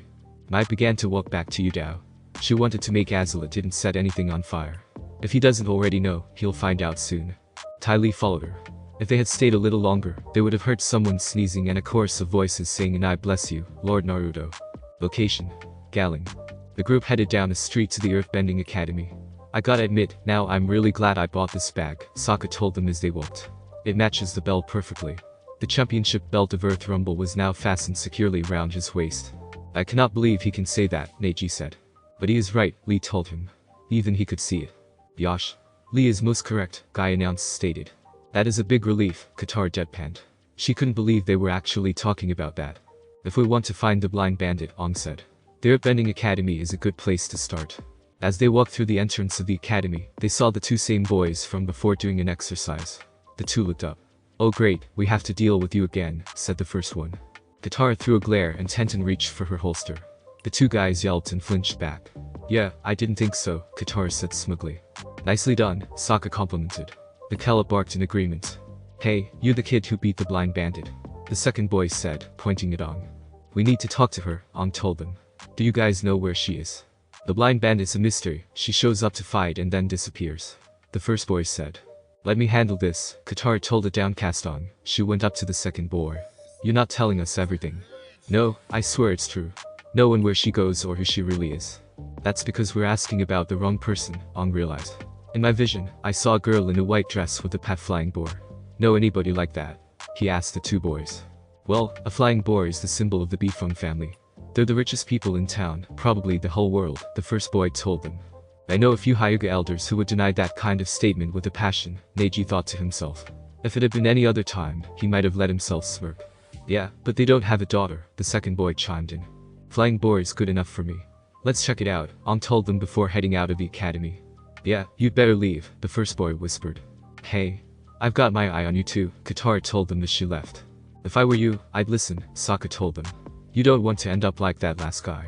Mai began to walk back to Yu Dao. She wanted to make Azula didn't set anything on fire. If he doesn't already know, he'll find out soon. Ty Lee followed her. If they had stayed a little longer, they would have heard someone sneezing and a chorus of voices saying "And I bless you, Lord Naruto." Location: Galing. The group headed down a street to the Earthbending Academy. I gotta admit, now I'm really glad I bought this bag, Sokka told them as they walked. It matches the belt perfectly. The championship belt of Earth Rumble was now fastened securely round his waist. I cannot believe he can say that, Neji said. But he is right, Lee told him. Even he could see it. Yosh. Lee is most correct, Guy announced stated. That is a big relief, Katara deadpanned. She couldn't believe they were actually talking about that. If we want to find the Blind Bandit, Aang said. The Earthbending Academy is a good place to start. As they walked through the entrance of the academy, they saw the two same boys from before doing an exercise. The two looked up. Oh great, we have to deal with you again, said the first one. Katara threw a glare and Tenten reached for her holster. The two guys yelped and flinched back. Yeah, I didn't think so, Katara said smugly. Nicely done, Sokka complimented. The Kella barked in agreement. Hey, you the kid who beat the Blind Bandit. The second boy said, pointing at Aang. We need to talk to her, Aang told them. Do you guys know where she is? The Blind Bandit's a mystery, she shows up to fight and then disappears. The first boy said. Let me handle this, Katara told a downcast Aang. She went up to the second boy. You're not telling us everything. No, I swear it's true. No one where she goes or who she really is. That's because we're asking about the wrong person, Aang realized. In my vision, I saw a girl in a white dress with a pet flying boar. Know anybody like that? He asked the two boys. Well, a flying boar is the symbol of the Bifeng family. They're the richest people in town, probably the whole world, the first boy told them. I know a few Hyuga elders who would deny that kind of statement with a passion, Neji thought to himself. If it had been any other time, he might have let himself smirk. Yeah, but they don't have a daughter, the second boy chimed in. Flying boar is good enough for me. Let's check it out, Aang told them before heading out of the academy. Yeah, you'd better leave, the first boy whispered. Hey. I've got my eye on you too, Katara told them as she left. If I were you, I'd listen, Sokka told them. You don't want to end up like that last guy.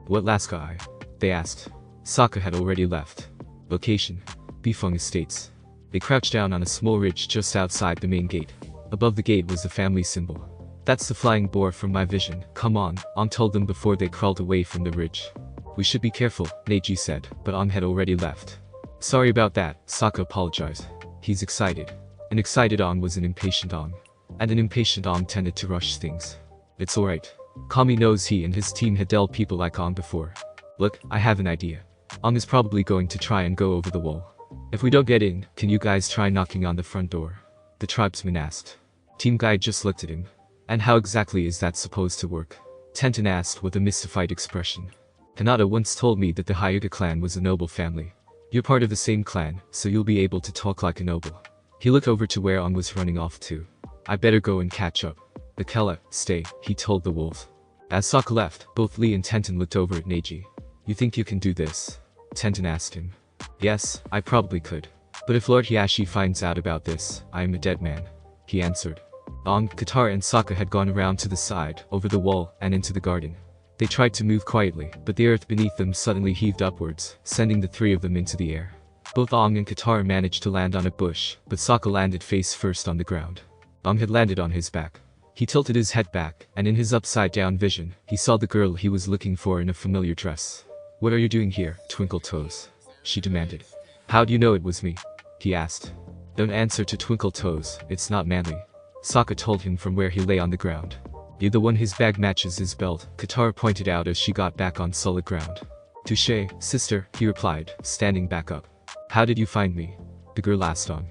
What last guy? They asked. Sokka had already left. Location: Bifeng Estates. They crouched down on a small ridge just outside the main gate. Above the gate was the family symbol. That's the flying boar from my vision, come on, Aang told them before they crawled away from the ridge. We should be careful, Neji said, but Aang had already left. Sorry about that, Sokka apologized. He's excited. An excited Aang was an impatient Aang. And an impatient Aang tended to rush things. It's alright. Kami knows he and his team had dealt people like Aang before. Look, I have an idea. Aang is probably going to try and go over the wall. If we don't get in, can you guys try knocking on the front door? The tribesman asked. Team Guy just looked at him. And how exactly is that supposed to work? Tenten asked with a mystified expression. Hinata once told me that the Hyuga clan was a noble family. You're part of the same clan, so you'll be able to talk like a noble. He looked over to where Aang was running off to. I better go and catch up. The Kella, stay, he told the wolf. As Sokka left, both Lee and Tenten looked over at Neji. You think you can do this? Tenten asked him. Yes, I probably could. But if Lord Hiashi finds out about this, I am a dead man. He answered. Aang, Katara and Sokka had gone around to the side, over the wall, and into the garden. They tried to move quietly, but the earth beneath them suddenly heaved upwards, sending the three of them into the air. Both Aang and Katara managed to land on a bush, but Sokka landed face first on the ground. Aang had landed on his back. He tilted his head back, and in his upside-down vision, he saw the girl he was looking for in a familiar dress. "What are you doing here, Twinkle Toes?" she demanded. "How do you know it was me?" he asked. "Don't answer to Twinkle Toes, it's not manly," Sokka told him from where he lay on the ground. "You're the one his bag matches his belt," Katara pointed out as she got back on solid ground. "Touché, sister," he replied, standing back up. "How did you find me?" the girl asked Aang.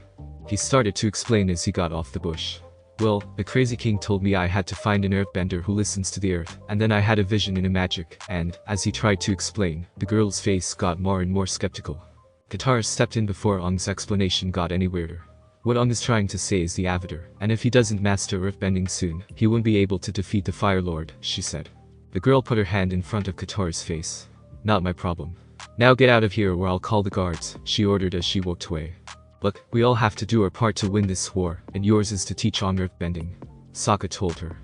He started to explain as he got off the bush. "Well, the crazy king told me I had to find an earthbender who listens to the earth, and then I had a vision in a magic," and, as he tried to explain, the girl's face got more and more skeptical. Katara stepped in before Aang's explanation got any weirder. "What Aang is trying to say is the Avatar, and if he doesn't master earthbending soon, he won't be able to defeat the Fire Lord," she said. The girl put her hand in front of Katara's face. "Not my problem. Now get out of here or I'll call the guards," she ordered as she walked away. "Look, we all have to do our part to win this war, and yours is to teach Aang earthbending," Sokka told her.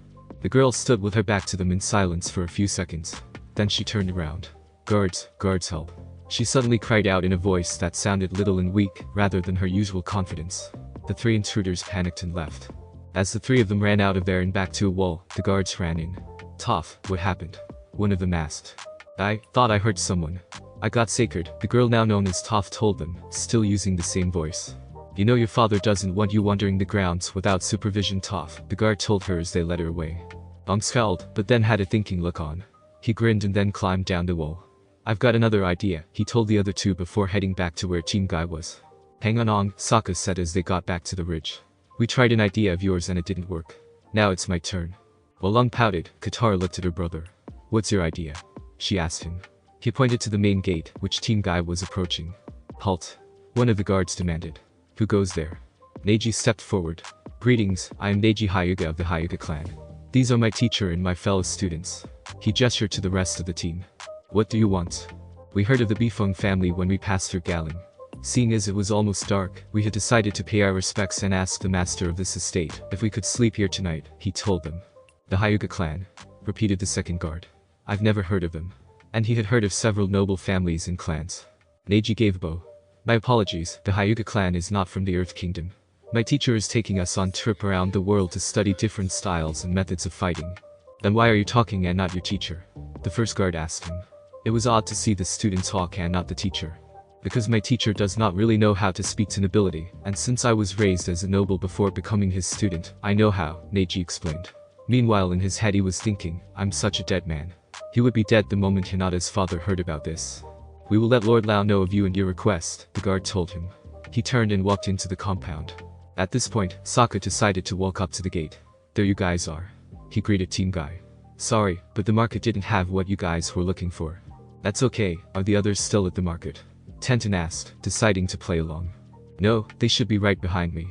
The girl stood with her back to them in silence for a few seconds. Then she turned around. Guards, help." She suddenly cried out in a voice that sounded little and weak, rather than her usual confidence. The three intruders panicked and left. As the three of them ran out of there and back to a wall, the guards ran in. "Toph, what happened?" one of them asked. "I thought I heard someone. I got sacred," the girl now known as Toph told them, still using the same voice. "You know your father doesn't want you wandering the grounds without supervision, Toph," the guard told her as they led her away. Aang scowled, but then had a thinking look on. He grinned and then climbed down the wall. "I've got another idea," he told the other two before heading back to where Team Guy was. "Hang on Aang," Sokka said as they got back to the ridge. "We tried an idea of yours and it didn't work. Now it's my turn." While Aang pouted, Katara looked at her brother. "What's your idea?" she asked him. He pointed to the main gate, which Team Guy was approaching. "Halt," one of the guards demanded. "Who goes there?" Neji stepped forward. "Greetings, I am Neji Hyuga of the Hyuga clan. These are my teacher and my fellow students." He gestured to the rest of the team. "What do you want?" "We heard of the Bifeng family when we passed through Galing. Seeing as it was almost dark, we had decided to pay our respects and ask the master of this estate if we could sleep here tonight," he told them. "The Hyuga clan," repeated the second guard. "I've never heard of them." And he had heard of several noble families and clans. Neji gave a bow. "My apologies, the Hyuga clan is not from the Earth Kingdom. My teacher is taking us on a trip around the world to study different styles and methods of fighting." "Then why are you talking and not your teacher?" the first guard asked him. It was odd to see the student talk and not the teacher. "Because my teacher does not really know how to speak to nobility, and since I was raised as a noble before becoming his student, I know how," Neji explained. Meanwhile in his head he was thinking, "I'm such a dead man. He would be dead the moment Hinata's father heard about this." "We will let Lord Lao know of you and your request," the guard told him. He turned and walked into the compound. At this point, Sokka decided to walk up to the gate. "There you guys are," he greeted Team Guy. "Sorry, but the market didn't have what you guys were looking for." "That's okay, are the others still at the market?" Tenten asked, deciding to play along. "No, they should be right behind me."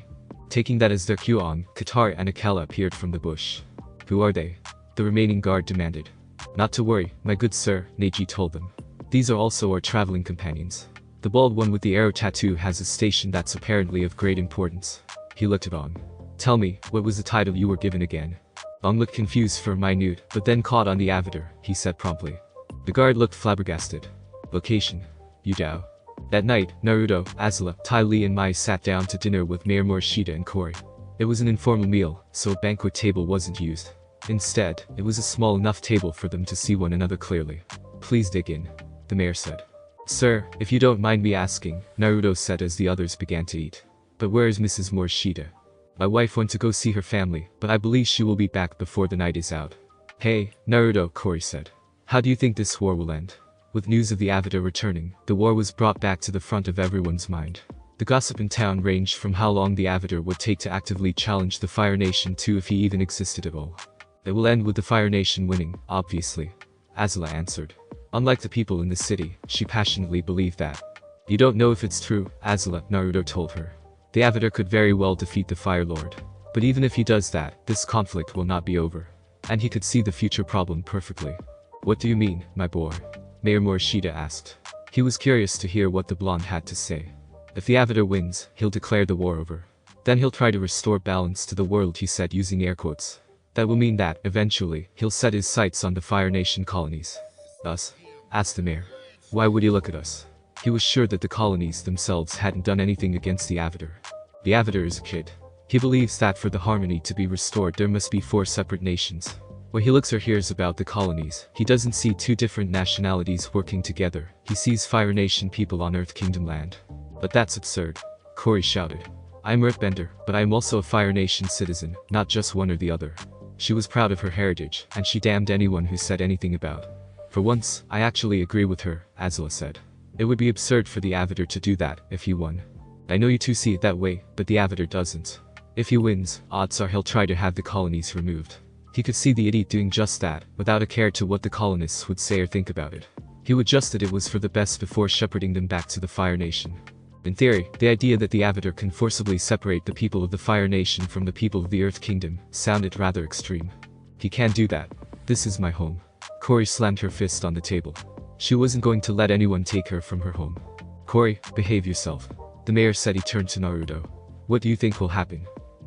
Taking that as their cue on, Katara and Akela appeared from the bush. "Who are they?" the remaining guard demanded. "Not to worry, my good sir," Neji told them. "These are also our traveling companions. The bald one with the arrow tattoo has a station that's apparently of great importance." He looked at Aang. "Tell me, what was the title you were given again?" Aang looked confused for a minute, but then caught on the Avatar, he said promptly. The guard looked flabbergasted. "Location: Yu Dao." That night, Naruto, Azula, Ty Lee and Mai sat down to dinner with Mayor Morishita and Kori. It was an informal meal, so a banquet table wasn't used. Instead, it was a small enough table for them to see one another clearly. "Please dig in," the mayor said. "Sir, if you don't mind me asking," Naruto said as the others began to eat. "But where is Mrs. Morishita?" "My wife went to go see her family, but I believe she will be back before the night is out." "Hey, Naruto," Kori said. "How do you think this war will end?" With news of the Avatar returning, the war was brought back to the front of everyone's mind. The gossip in town ranged from how long the Avatar would take to actively challenge the Fire Nation to if he even existed at all. "It will end with the Fire Nation winning, obviously," Azula answered. Unlike the people in the city, she passionately believed that. "You don't know if it's true, Azula," Naruto told her. "The Avatar could very well defeat the Fire Lord. But even if he does that, this conflict will not be over. And he could see the future problem perfectly." "What do you mean, my boy?" Mayor Morishita asked. He was curious to hear what the blonde had to say. "If the Avatar wins, he'll declare the war over. Then he'll try to restore balance to the world," he said using air quotes. That will mean that, eventually, he'll set his sights on the Fire Nation colonies. Us? Asked the mayor. Why would he look at us? He was sure that the colonies themselves hadn't done anything against the Avatar. The Avatar is a kid. He believes that for the harmony to be restored there must be 4 separate nations. When he looks or hears about the colonies, he doesn't see 2 different nationalities working together. He sees Fire Nation people on Earth Kingdom land. But that's absurd. Corey shouted. I'm Earthbender, but I am also a Fire Nation citizen, not just one or the other. She was proud of her heritage, and she damned anyone who said anything about. For once, I actually agree with her, Azula said. It would be absurd for the Avatar to do that, if he won. I know you two see it that way, but the Avatar doesn't. If he wins, odds are he'll try to have the colonies removed. He could see the idiot doing just that, without a care to what the colonists would say or think about it. He would just that it was for the best before shepherding them back to the Fire Nation. In theory, the idea that the Avatar can forcibly separate the people of the Fire Nation from the people of the Earth Kingdom sounded rather extreme. He can't do that. This is my home. Corey slammed her fist on the table. She wasn't going to let anyone take her from her home. Corey, behave yourself. The mayor said. He turned to Naruto. What do you think will happen?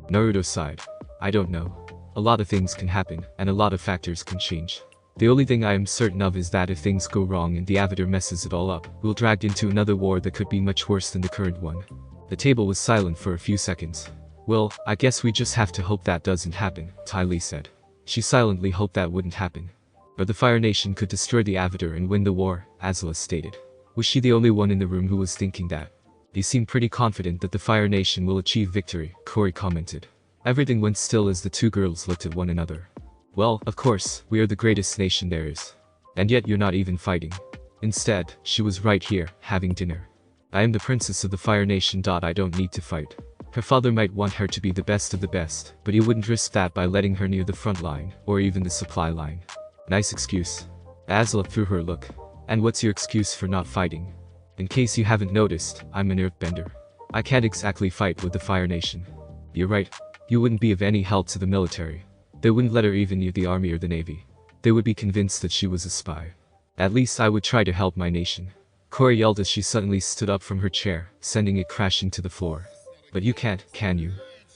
Naruto sighed. I don't know. A lot of things can happen, and a lot of factors can change. The only thing I am certain of is that if things go wrong and the Avatar messes it all up, we'll dragged into another war that could be much worse than the current one. The table was silent for a few seconds. Well, I guess we just have to hope that doesn't happen, Ty Lee said. She silently hoped that wouldn't happen. But the Fire Nation could destroy the Avatar and win the war, Azula stated. Was she the only one in the room who was thinking that? He seemed pretty confident that the Fire Nation will achieve victory, Corey commented. Everything went still as the 2 girls looked at one another. Well, of course, we are the greatest nation there is. And yet you're not even fighting. Instead, she was right here, having dinner. I am the princess of the Fire Nation. I don't need to fight. Her father might want her to be the best of the best, but he wouldn't risk that by letting her near the front line, or even the supply line. Nice excuse. Azula threw her a look. And what's your excuse for not fighting? In case you haven't noticed, I'm an Earthbender. I can't exactly fight with the Fire Nation. You're right. You wouldn't be of any help to the military. They wouldn't let her even near the army or the navy. They would be convinced that she was a spy. At least I would try to help my nation. Corey yelled as she suddenly stood up from her chair, sending it crashing to the floor. But you can't, can you?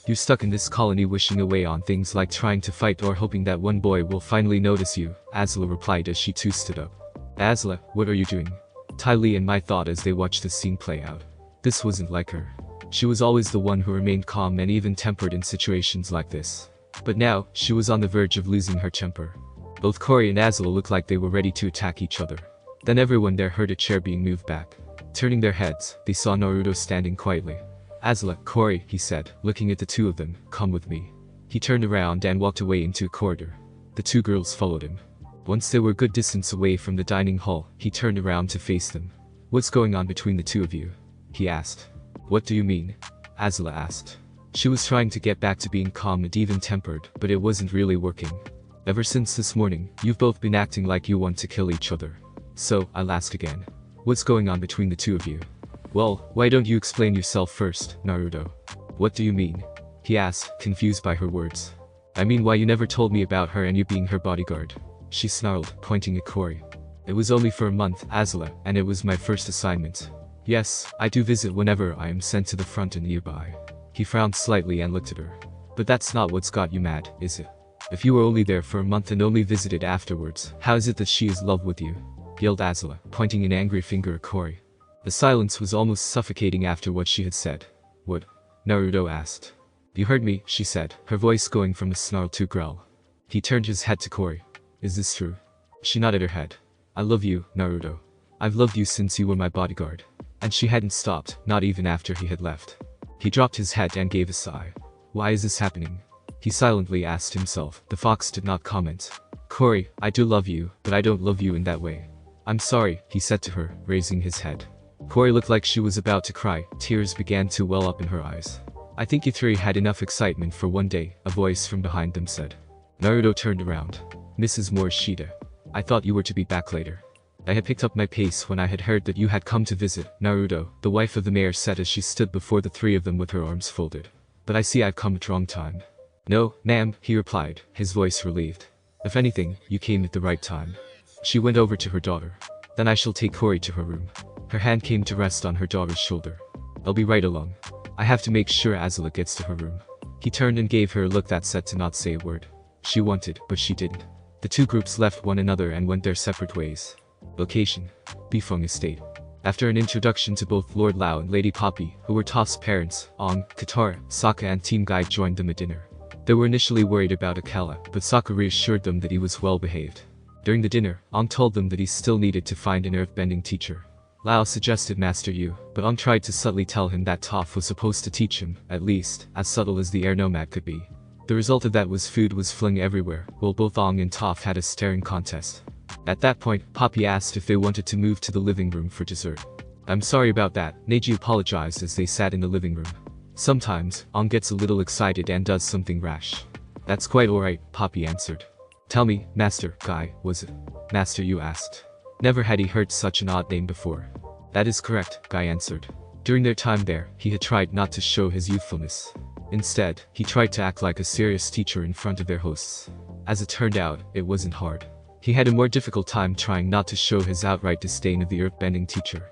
You're stuck in this colony wishing away on things like trying to fight or hoping that one boy will finally notice you, Azula replied as she too stood up. Azula, what are you doing? Ty Lee and Mai thought as they watched the scene play out. This wasn't like her. She was always the one who remained calm and even-tempered in situations like this. But now, she was on the verge of losing her temper. Both Corey and Azula looked like they were ready to attack each other. Then everyone there heard a chair being moved back. Turning their heads, they saw Naruto standing quietly. Azula, Corey, he said, looking at the 2 of them, come with me. He turned around and walked away into a corridor. The 2 girls followed him. Once they were a good distance away from the dining hall, he turned around to face them. What's going on between the 2 of you? He asked. What do you mean? Azula asked. She was trying to get back to being calm and even-tempered, but it wasn't really working. Ever since this morning, you've both been acting like you want to kill each other. So, I'll ask again. What's going on between the 2 of you? Well, why don't you explain yourself first, Naruto? What do you mean? He asked, confused by her words. I mean why you never told me about her and you being her bodyguard. She snarled, pointing at Corey. It was only for a month, Azula, and it was my first assignment. Yes, I do visit whenever I am sent to the front and nearby. He frowned slightly and looked at her. But that's not what's got you mad, is it? If you were only there for a month and only visited afterwards, how is it that she is in love with you? Yelled Azula, pointing an angry finger at Corey. The silence was almost suffocating after what she had said. What? Naruto asked. You heard me, she said, her voice going from a snarl to a growl. He turned his head to Corey. Is this true? She nodded her head. I love you, Naruto. I've loved you since you were my bodyguard. And she hadn't stopped, not even after he had left. He dropped his head and gave a sigh. Why is this happening? He silently asked himself. The fox did not comment. Corey, I do love you, but I don't love you in that way. I'm sorry, he said to her, raising his head. Corey looked like she was about to cry. Tears began to well up in her eyes. I think you 3 had enough excitement for one day, a voice from behind them said. Naruto turned around. Mrs. Morishita. I thought you were to be back later. I had picked up my pace when I had heard that you had come to visit, Naruto, the wife of the mayor said as she stood before the 3 of them with her arms folded. But I see I've come at the wrong time. No, ma'am, he replied, his voice relieved. If anything, you came at the right time. She went over to her daughter. Then I shall take Corey to her room. Her hand came to rest on her daughter's shoulder. I'll be right along. I have to make sure Azula gets to her room. He turned and gave her a look that said to not say a word. She wanted, but she didn't. The two groups left one another and went their separate ways. Location: Bifeng Estate. After an introduction to both Lord Lao and Lady Poppy, who were Toph's parents, Aang, Katara, Sokka and Team Guide joined them at dinner. They were initially worried about Akela, but Sokka reassured them that he was well behaved. During the dinner, Aang told them that he still needed to find an earthbending teacher. Lao suggested Master Yu, but Aang tried to subtly tell him that Toph was supposed to teach him, at least, as subtle as the air nomad could be. The result of that was food was flung everywhere, while both Aang and Toph had a staring contest. At that point, Poppy asked if they wanted to move to the living room for dessert. "I'm sorry about that," Neji apologized as they sat in the living room. "Sometimes, Aang gets a little excited and does something rash." "That's quite alright," Poppy answered. "Tell me, Master Guy, was it?" Master Yu asked. Never had he heard such an odd name before. "That is correct," Guy answered. During their time there, he had tried not to show his youthfulness. Instead, he tried to act like a serious teacher in front of their hosts. As it turned out, it wasn't hard. He had a more difficult time trying not to show his outright disdain of the earthbending teacher.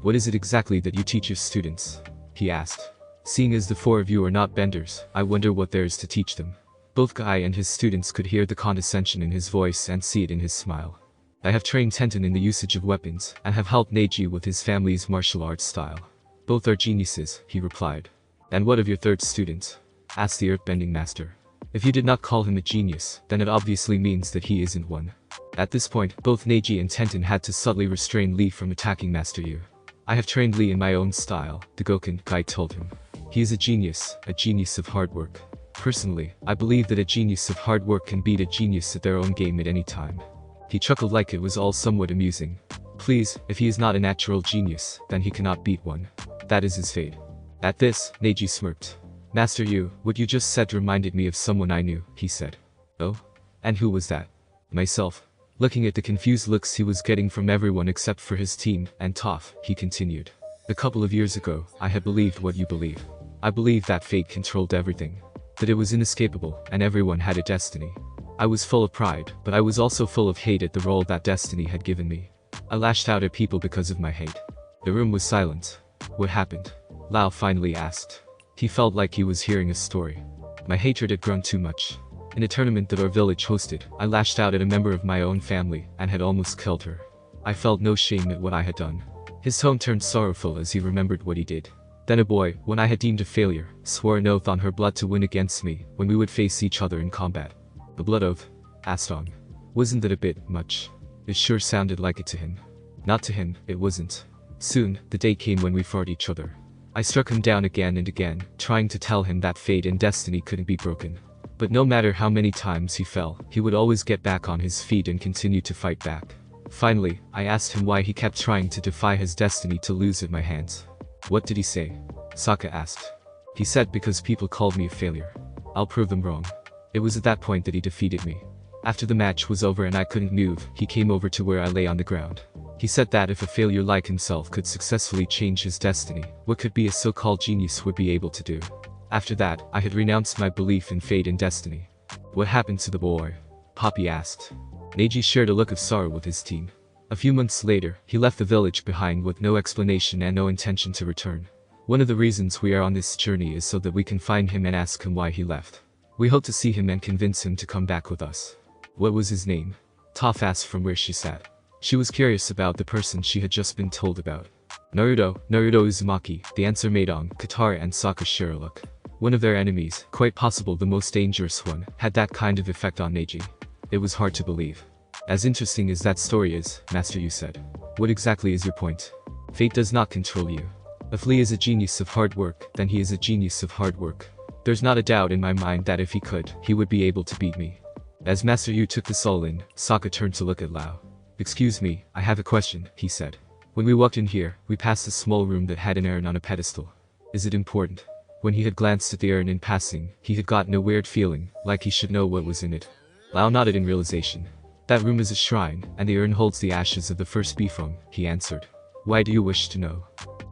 "What is it exactly that you teach your students?" he asked. "Seeing as the four of you are not benders, I wonder what there is to teach them." Both Guy and his students could hear the condescension in his voice and see it in his smile. "I have trained Tenten in the usage of weapons, and have helped Neji with his family's martial arts style." "Both are geniuses," he replied. "And what of your third student?" asked the earthbending master. "If you did not call him a genius, then it obviously means that he isn't one." At this point, both Neji and Tenten had to subtly restrain Lee from attacking Master Yu. "I have trained Lee in my own style," the Goken Guy told him. "He is a genius of hard work. Personally, I believe that a genius of hard work can beat a genius at their own game at any time." He chuckled like it was all somewhat amusing. "Please, if he is not a natural genius, then he cannot beat one. That is his fate." At this, Neji smirked. "Master Yu, what you just said reminded me of someone I knew," he said. "Oh? And who was that?" "Myself." Looking at the confused looks he was getting from everyone except for his team and Toph, he continued. "A couple of years ago, I had believed what you believe. I believed that fate controlled everything. That it was inescapable, and everyone had a destiny. I was full of pride, but I was also full of hate at the role that destiny had given me. I lashed out at people because of my hate." The room was silent. "What happened?" Lao finally asked. He felt like he was hearing a story. "My hatred had grown too much. In a tournament that our village hosted, I lashed out at a member of my own family, and had almost killed her. I felt no shame at what I had done." His tone turned sorrowful as he remembered what he did. "Then a boy, when I had deemed a failure, swore an oath on her blood to win against me, when we would face each other in combat." "The blood oath?" asked Aang. "Wasn't that a bit much?" It sure sounded like it to him. Not to him, it wasn't. Soon, the day came when we fought each other. I struck him down again and again, trying to tell him that fate and destiny couldn't be broken. But no matter how many times he fell, he would always get back on his feet and continue to fight back. Finally, I asked him why he kept trying to defy his destiny to lose at my hands." "What did he say?" Sokka asked. "He said because people called me a failure. I'll prove them wrong." It was at that point that he defeated me. After the match was over and I couldn't move, he came over to where I lay on the ground. He said that if a failure like himself could successfully change his destiny, what could be a so-called genius would be able to do. After that, I had renounced my belief in fate and destiny." "What happened to the boy?" Poppy asked. Neji shared a look of sorrow with his team. A few months later, he left the village behind with no explanation and no intention to return. "One of the reasons we are on this journey is so that we can find him and ask him why he left. We hope to see him and convince him to come back with us." "What was his name?" Toph asked from where she sat. She was curious about the person she had just been told about. Naruto Uzumaki," the answer made Aang, Katara and Sokka share a look. One of their enemies, quite possible the most dangerous one, had that kind of effect on Neji. It was hard to believe. "As interesting as that story is," Master Yu said. "What exactly is your point?" "Fate does not control you. If Lee is a genius of hard work, then he is a genius of hard work. There's not a doubt in my mind that if he could, he would be able to beat me." As Master Yu took this all in, Sokka turned to look at Lao. "Excuse me, I have a question," he said. "When we walked in here, we passed a small room that had an urn on a pedestal. Is it important?" When he had glanced at the urn in passing, he had gotten a weird feeling, like he should know what was in it. Lao nodded in realization. "That room is a shrine, and the urn holds the ashes of the first Bifeng," he answered. "Why do you wish to know?"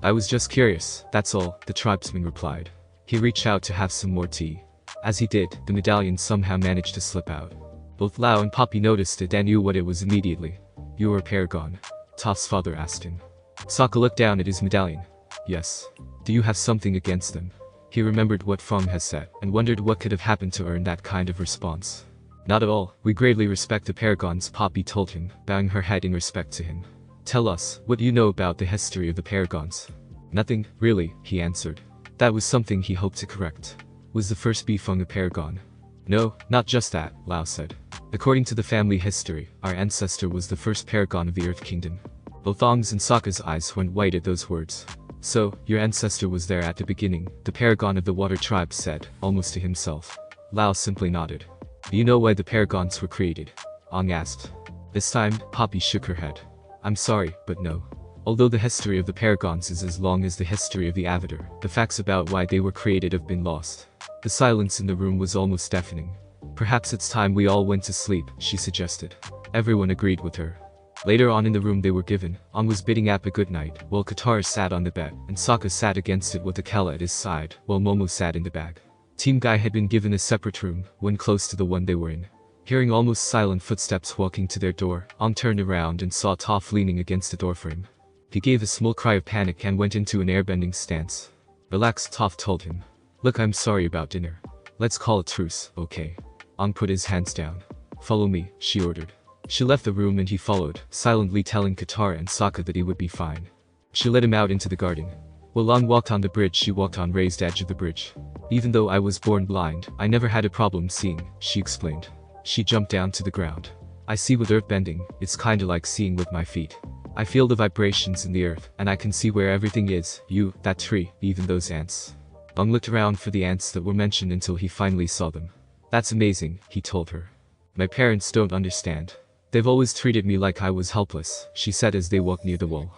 "I was just curious, that's all," the tribesman replied. He reached out to have some more tea. As he did, the medallion somehow managed to slip out. Both Lao and Poppy noticed it and knew what it was immediately. "You are a paragon?" Toph's father asked him. Sokka looked down at his medallion. "Yes. Do you have something against them?" He remembered what Feng had said, and wondered what could have happened to earn that kind of response. Not at all, we greatly respect the Paragons, Poppy told him, bowing her head in respect to him. Tell us, what do you know about the history of the Paragons? Nothing, really, he answered. That was something he hoped to correct. Was the first Bifeng a Paragon? No, not just that, Lao said. According to the family history, our ancestor was the first Paragon of the Earth Kingdom. Both Aang's and Sokka's eyes went white at those words. So, your ancestor was there at the beginning, the Paragon of the Water Tribe said, almost to himself. Lao simply nodded. Do you know why the Paragons were created? Aang asked. This time, Poppy shook her head. I'm sorry, but no. Although the history of the Paragons is as long as the history of the Avatar, the facts about why they were created have been lost. The silence in the room was almost deafening. Perhaps it's time we all went to sleep, she suggested. Everyone agreed with her. Later on in the room they were given, Aang was bidding Appa good night, while Katara sat on the bed, and Sokka sat against it with Akela at his side, while Momo sat in the bag. Team Guy had been given a separate room, one close to the one they were in. Hearing almost silent footsteps walking to their door, Aang turned around and saw Toph leaning against the doorframe. He gave a small cry of panic and went into an airbending stance. Relax, Toph told him. Look, I'm sorry about dinner. Let's call a truce, okay? Aang put his hands down. Follow me, she ordered. She left the room and he followed, silently telling Katara and Sokka that he would be fine. She led him out into the garden. While Aang walked on the bridge, she walked on raised edge of the bridge. Even though I was born blind, I never had a problem seeing, she explained. She jumped down to the ground. I see with earthbending, it's kinda like seeing with my feet. I feel the vibrations in the earth, and I can see where everything is, you, that tree, even those ants. Aang looked around for the ants that were mentioned until he finally saw them. That's amazing, he told her. My parents don't understand. They've always treated me like I was helpless, she said as they walked near the wall.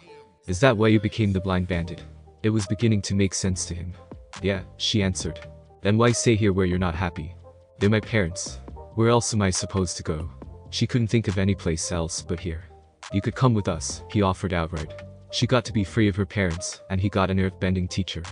Is that why you became the Blind Bandit? It was beginning to make sense to him. Yeah, she answered. Then why stay here where you're not happy? They're my parents. Where else am I supposed to go? She couldn't think of any place else but here. You could come with us, he offered outright. She got to be free of her parents, and he got an earthbending teacher.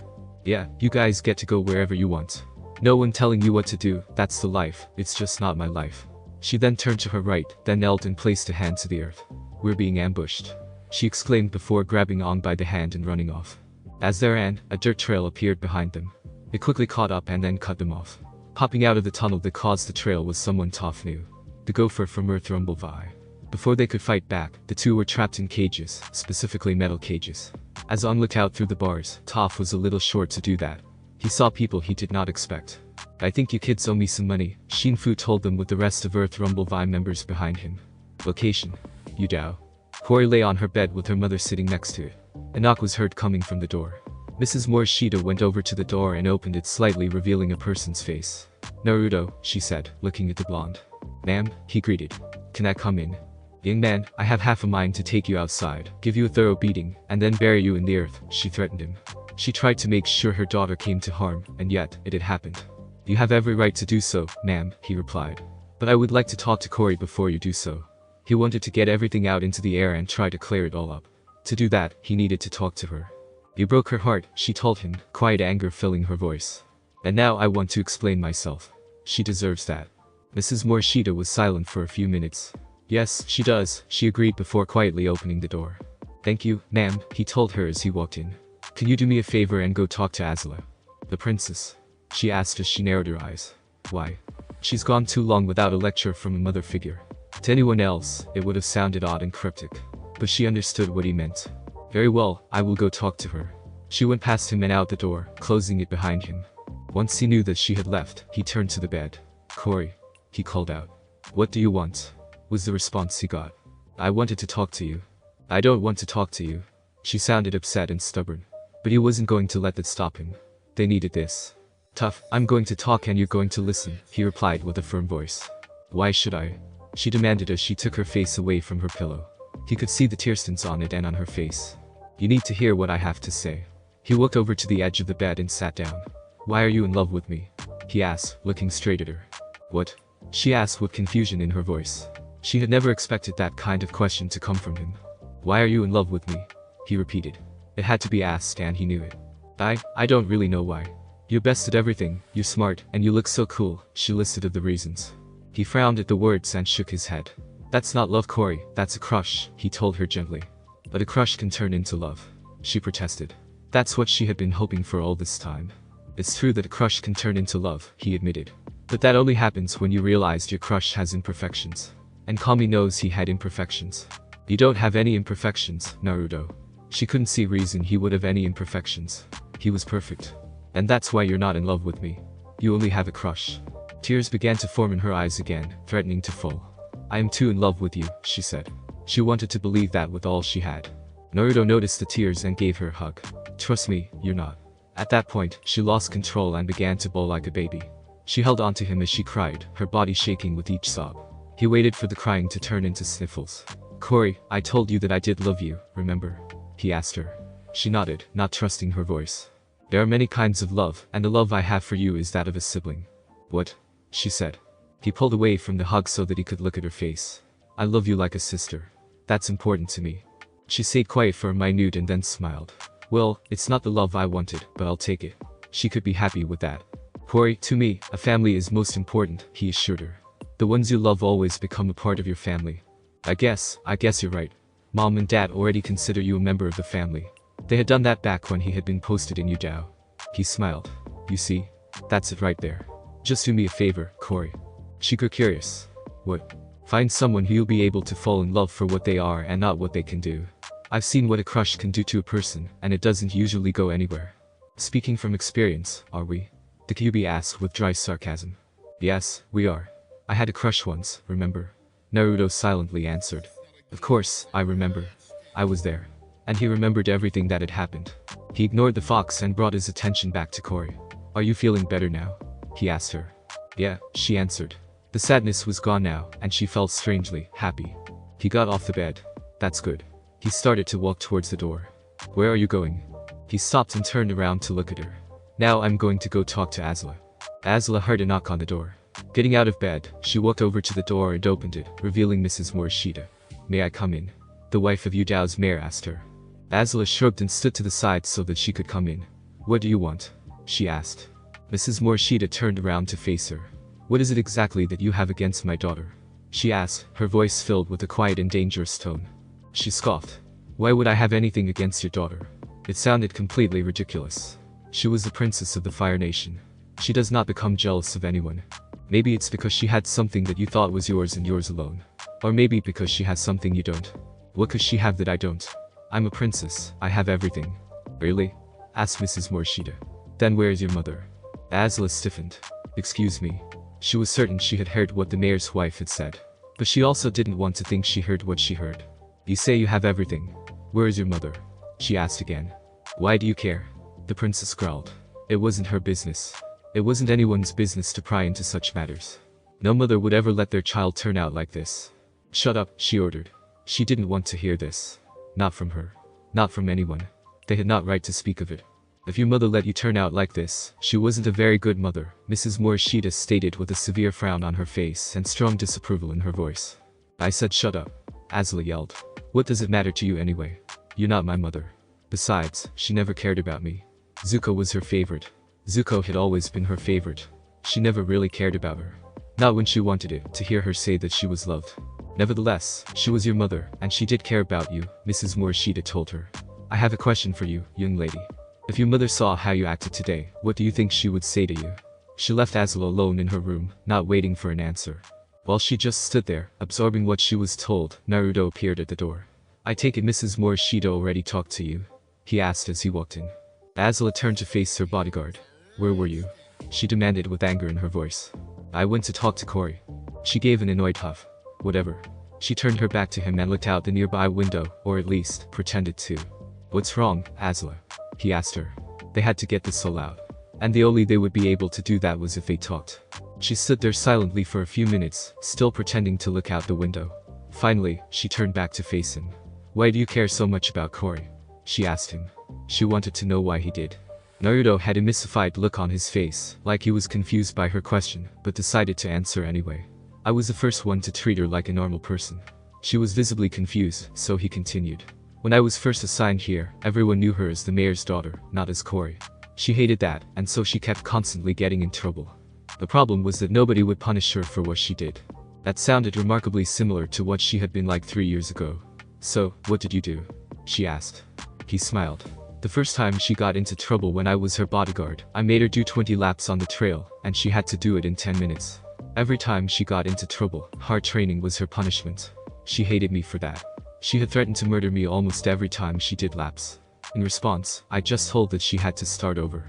Yeah, you guys get to go wherever you want. No one telling you what to do, that's the life, it's just not my life. She then turned to her right, then knelt and placed a hand to the earth. We're being ambushed, she exclaimed before grabbing Aang by the hand and running off. As they ran, a dirt trail appeared behind them. It quickly caught up and then cut them off. Popping out of the tunnel that caused the trail was someone Toph knew. The gopher from Earth Rumblevie. Before they could fight back, the two were trapped in cages, specifically metal cages. As Aang looked out through the bars, Toph was a little short to do that. He saw people he did not expect. I think you kids owe me some money, Shinfu told them with the rest of Earth Rumblevie members behind him. Location: Yu Dao. Hori lay on her bed with her mother sitting next to it. A knock was heard coming from the door. Mrs. Morishita went over to the door and opened it slightly, revealing a person's face. Naruto, she said, looking at the blonde. Ma'am, he greeted. Can I come in? Young man, I have half a mind to take you outside, give you a thorough beating, and then bury you in the earth, she threatened him. She tried to make sure her daughter came to harm, and yet, it had happened. You have every right to do so, ma'am, he replied. But I would like to talk to Cory before you do so. He wanted to get everything out into the air and try to clear it all up. To do that, he needed to talk to her. You broke her heart, she told him, quiet anger filling her voice. And now I want to explain myself. She deserves that. Mrs. Morishita was silent for a few minutes. Yes, she does, she agreed before quietly opening the door. Thank you, ma'am, he told her as he walked in. Can you do me a favor and go talk to Azula? The princess? She asked as she narrowed her eyes. Why? She's gone too long without a lecture from a mother figure. To anyone else, it would have sounded odd and cryptic. But she understood what he meant. Very well, I will go talk to her. She went past him and out the door, closing it behind him. Once he knew that she had left, he turned to the bed. Cory, he called out. What do you want? Was the response he got. I wanted to talk to you. I don't want to talk to you. She sounded upset and stubborn. But he wasn't going to let that stop him. They needed this. Tough, I'm going to talk and you're going to listen, he replied with a firm voice. Why should I? She demanded as she took her face away from her pillow. He could see the tear stains on it and on her face. You need to hear what I have to say. He walked over to the edge of the bed and sat down. Why are you in love with me? He asked, looking straight at her. What? She asked with confusion in her voice. She had never expected that kind of question to come from him. Why are you in love with me? He repeated. It had to be asked and he knew it. I don't really know why. You're best at everything, you're smart, and you look so cool, she listed of the reasons. He frowned at the words and shook his head. That's not love, Cory, that's a crush, he told her gently. But a crush can turn into love, she protested. That's what she had been hoping for all this time. It's true that a crush can turn into love, he admitted. But that only happens when you realized your crush has imperfections. And Kami knows he had imperfections. You don't have any imperfections, Naruto. She couldn't see reason he would have any imperfections. He was perfect. And that's why you're not in love with me. You only have a crush. Tears began to form in her eyes again, threatening to fall. I am too in love with you, she said. She wanted to believe that with all she had. Naruto noticed the tears and gave her a hug. Trust me, you're not. At that point, she lost control and began to bawl like a baby. She held onto him as she cried, her body shaking with each sob. He waited for the crying to turn into sniffles. Corey, I told you that I did love you, remember? He asked her. She nodded, not trusting her voice. There are many kinds of love, and the love I have for you is that of a sibling. What? She said. He pulled away from the hug so that he could look at her face. I love you like a sister. That's important to me. She stayed quiet for a minute and then smiled. Well, it's not the love I wanted, but I'll take it. She could be happy with that. Corey, to me, a family is most important, he assured her. The ones you love always become a part of your family. I guess you're right. Mom and Dad already consider you a member of the family. They had done that back when he had been posted in Yu Dao. He smiled. You see? That's it right there. Just do me a favor, Corey. She grew curious. What? Find someone who you'll be able to fall in love for what they are and not what they can do. I've seen what a crush can do to a person, and it doesn't usually go anywhere. Speaking from experience, are we? The Kyuubi asked with dry sarcasm. Yes, we are. I had a crush once, remember? Naruto silently answered. Of course, I remember. I was there. And he remembered everything that had happened. He ignored the fox and brought his attention back to Corey. Are you feeling better now? He asked her. Yeah, she answered. The sadness was gone now, and she felt strangely happy. He got off the bed. That's good. He started to walk towards the door. Where are you going? He stopped and turned around to look at her. Now I'm going to go talk to Azula. Azula heard a knock on the door. Getting out of bed, she walked over to the door and opened it, revealing Mrs. Morishita. May I come in? The wife of Yu Dao's mayor asked her. Azula shrugged and stood to the side so that she could come in. What do you want? She asked. Mrs. Morishita turned around to face her. What is it exactly that you have against my daughter? She asked, her voice filled with a quiet and dangerous tone. She scoffed. Why would I have anything against your daughter? It sounded completely ridiculous. She was the princess of the Fire Nation. She does not become jealous of anyone. Maybe it's because she had something that you thought was yours and yours alone. Or maybe because she has something you don't. What could she have that I don't? I'm a princess, I have everything. Really? Asked Mrs. Morishita. Then where is your mother? Azula stiffened. Excuse me. She was certain she had heard what the mayor's wife had said. But she also didn't want to think she heard what she heard. You say you have everything. Where is your mother? She asked again. Why do you care? The princess growled. It wasn't her business. It wasn't anyone's business to pry into such matters. No mother would ever let their child turn out like this. Shut up, she ordered. She didn't want to hear this. Not from her. Not from anyone. They had not right to speak of it. If your mother let you turn out like this, she wasn't a very good mother, Mrs. Morishita stated with a severe frown on her face and strong disapproval in her voice. I said shut up. Azula yelled. What does it matter to you anyway? You're not my mother. Besides, she never cared about me. Zuko was her favorite. Zuko had always been her favorite. She never really cared about her. Not when she wanted it, to hear her say that she was loved. Nevertheless, she was your mother, and she did care about you, Mrs. Morishita told her. I have a question for you, young lady. If your mother saw how you acted today, what do you think she would say to you? She left Azula alone in her room, not waiting for an answer. While she just stood there, absorbing what she was told, Naruto appeared at the door. I take it Mrs. Morishita already talked to you? He asked as he walked in. Azula turned to face her bodyguard. Where were you? She demanded with anger in her voice. I went to talk to Corey. She gave an annoyed huff. Whatever. She turned her back to him and looked out the nearby window, or at least, pretended to. What's wrong, Azula? He asked her. They had to get this all out. And the only they would be able to do that was if they talked. She stood there silently for a few minutes, still pretending to look out the window. Finally, she turned back to face him. Why do you care so much about Corey? She asked him. She wanted to know why he did. Naruto had a mystified look on his face, like he was confused by her question, but decided to answer anyway. I was the first one to treat her like a normal person. She was visibly confused, so he continued. When I was first assigned here, everyone knew her as the mayor's daughter, not as Corey. She hated that, and so she kept constantly getting in trouble. The problem was that nobody would punish her for what she did. That sounded remarkably similar to what she had been like 3 years ago. So, what did you do? She asked. He smiled. The first time she got into trouble when I was her bodyguard, I made her do 20 laps on the trail, and she had to do it in 10 minutes. Every time she got into trouble, hard training was her punishment. She hated me for that. She had threatened to murder me almost every time she did laps. In response, I just told that she had to start over.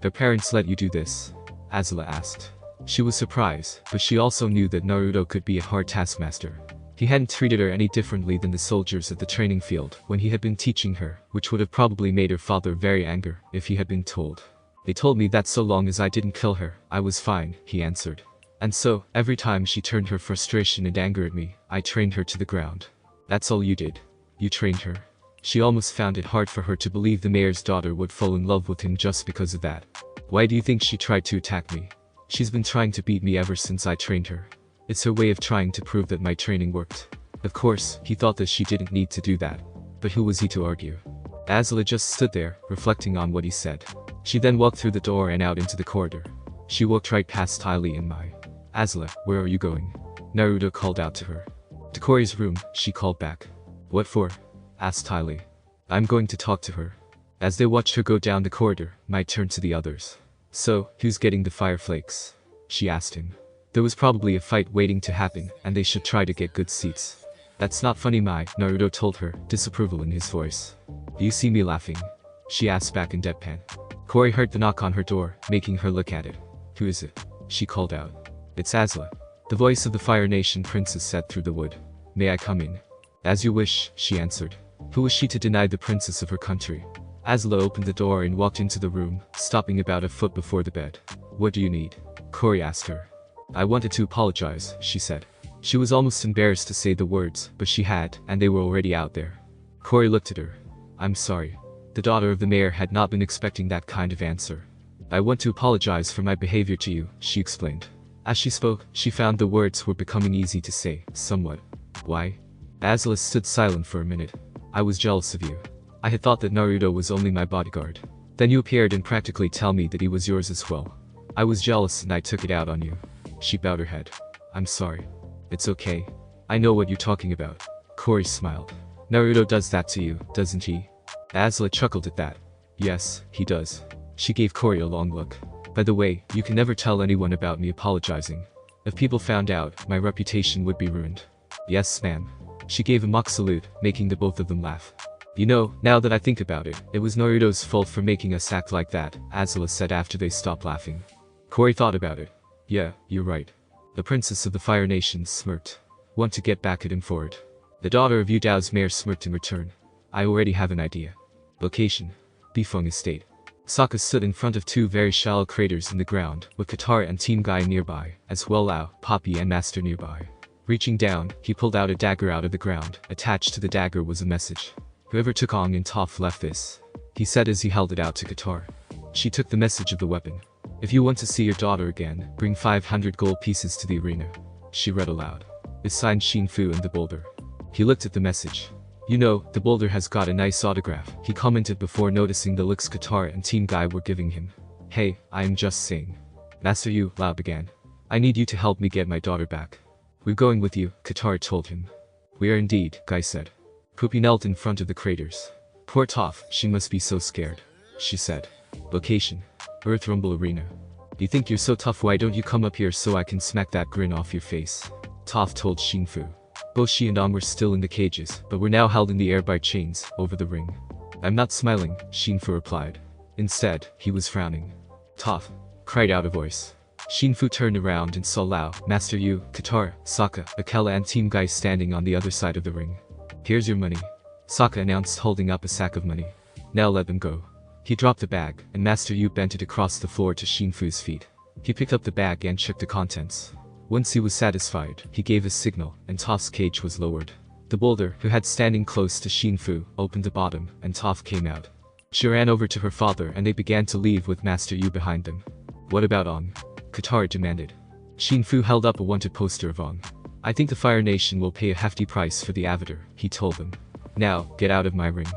Their parents let you do this? Azula asked. She was surprised, but she also knew that Naruto could be a hard taskmaster. He hadn't treated her any differently than the soldiers at the training field when he had been teaching her, which would have probably made her father very angry if he had been told. They told me that so long as I didn't kill her, I was fine, he answered. And so, every time she turned her frustration and anger at me, I trained her to the ground. That's all you did. You trained her. She almost found it hard for her to believe the mayor's daughter would fall in love with him just because of that. Why do you think she tried to attack me? She's been trying to beat me ever since I trained her. It's her way of trying to prove that my training worked. Of course, he thought that she didn't need to do that. But who was he to argue? Azula just stood there, reflecting on what he said. She then walked through the door and out into the corridor. She walked right past Tylee and Mai. Azula, where are you going? Naruto called out to her. To Korri's room, she called back. What for? Asked Tylee. I'm going to talk to her. As they watched her go down the corridor, Mai turned to the others. So, who's getting the fire flakes? She asked him. There was probably a fight waiting to happen, and they should try to get good seats. That's not funny, Mai, Naruto told her, disapproval in his voice. Do you see me laughing? She asked back in deadpan. Korri heard the knock on her door, making her look at it. Who is it? She called out. It's Azula. The voice of the Fire Nation princess said through the wood. May I come in? As you wish, she answered. Who was she to deny the princess of her country? Azula opened the door and walked into the room, stopping about a foot before the bed. What do you need? Korri asked her. I wanted to apologize, she said. She was almost embarrassed to say the words, but she had, and they were already out there. Korri looked at her. I'm sorry. The daughter of the mayor had not been expecting that kind of answer. I want to apologize for my behavior to you, she explained. As she spoke, she found the words were becoming easy to say, somewhat. Why? Azula stood silent for a minute. I was jealous of you. I had thought that Naruto was only my bodyguard. Then you appeared and practically tell me that he was yours as well. I was jealous and I took it out on you. She bowed her head. I'm sorry. It's okay. I know what you're talking about. Korri smiled. Naruto does that to you, doesn't he? Azula chuckled at that. Yes, he does. She gave Korri a long look. By the way, you can never tell anyone about me apologizing. If people found out, my reputation would be ruined. Yes, ma'am. She gave a mock salute, making the both of them laugh. You know, now that I think about it, it was Naruto's fault for making us act like that, Azula said after they stopped laughing. Korri thought about it. Yeah, you're right. The princess of the Fire Nation smirked. Want to get back at him for it. The daughter of Yu Dao's mayor smirked in return. I already have an idea. Location. Bifeng Estate. Sokka stood in front of two very shallow craters in the ground, with Katara and Team Guy nearby, as well Lau, Poppy and Master nearby. Reaching down, he pulled out a dagger out of the ground. Attached to the dagger was a message. Whoever took Aang and Toph left this, he said as he held it out to Katara. She took the message of the weapon. If you want to see your daughter again, bring 500 gold pieces to the arena. She read aloud. It's signed Shinfu and the boulder. He looked at the message. You know, the boulder has got a nice autograph, he commented before noticing the looks Katara and Team Guy were giving him. Hey, I am just saying. Master Yu, Lau began. I need you to help me get my daughter back. We're going with you, Katara told him. We are indeed, Guy said. Poopy knelt in front of the craters. Poor Toph, she must be so scared. She said. Location. Earth Rumble Arena. You think you're so tough, why don't you come up here so I can smack that grin off your face? Toph told Shinfu. Both she and Aang were still in the cages, but were now held in the air by chains, over the ring. I'm not smiling, Shinfu replied. Instead, he was frowning. Toph, cried out a voice. Shinfu turned around and saw Lau, Master Yu, Katara, Sokka, Akela and Team Guy standing on the other side of the ring. Here's your money. Sokka announced, holding up a sack of money. Now let them go. He dropped the bag, and Master Yu bent it across the floor to Shinfu's feet. He picked up the bag and checked the contents. Once he was satisfied, he gave a signal, and Toph's cage was lowered. The boulder, who had standing close to Shinfu, opened the bottom, and Toph came out. She ran over to her father and they began to leave with Master Yu behind them. What about Aang? Katara demanded. Shinfu held up a wanted poster of Aang. I think the Fire Nation will pay a hefty price for the avatar, he told them. Now, get out of my ring.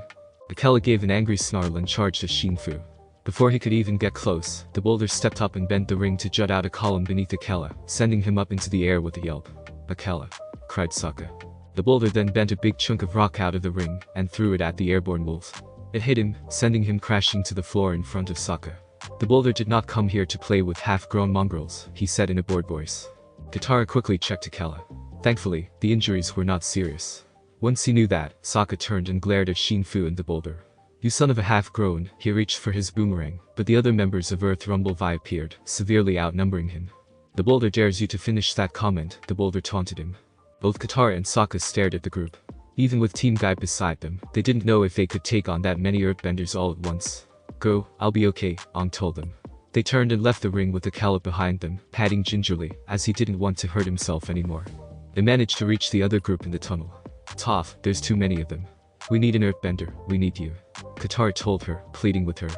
Akela gave an angry snarl and charged at Shinfu. Before he could even get close, the boulder stepped up and bent the ring to jut out a column beneath Akela, sending him up into the air with a yelp. Akela, cried Sokka. The boulder then bent a big chunk of rock out of the ring, and threw it at the airborne wolf. It hit him, sending him crashing to the floor in front of Sokka. The boulder did not come here to play with half-grown mongrels, he said in a bored voice. Katara quickly checked Akela. Thankfully, the injuries were not serious. Once he knew that, Sokka turned and glared at Shinfu and the boulder. You son of a half-grown, he reached for his boomerang, but the other members of Earth Rumble Vi appeared, severely outnumbering him. The boulder dares you to finish that comment, the boulder taunted him. Both Katara and Sokka stared at the group. Even with Team Guy beside them, they didn't know if they could take on that many earthbenders all at once. Go, I'll be okay, Aang told them. They turned and left the ring with Akela behind them, padding gingerly, as he didn't want to hurt himself anymore. They managed to reach the other group in the tunnel. Toph, there's too many of them. We need an earthbender, we need you. Katara told her, pleading with her.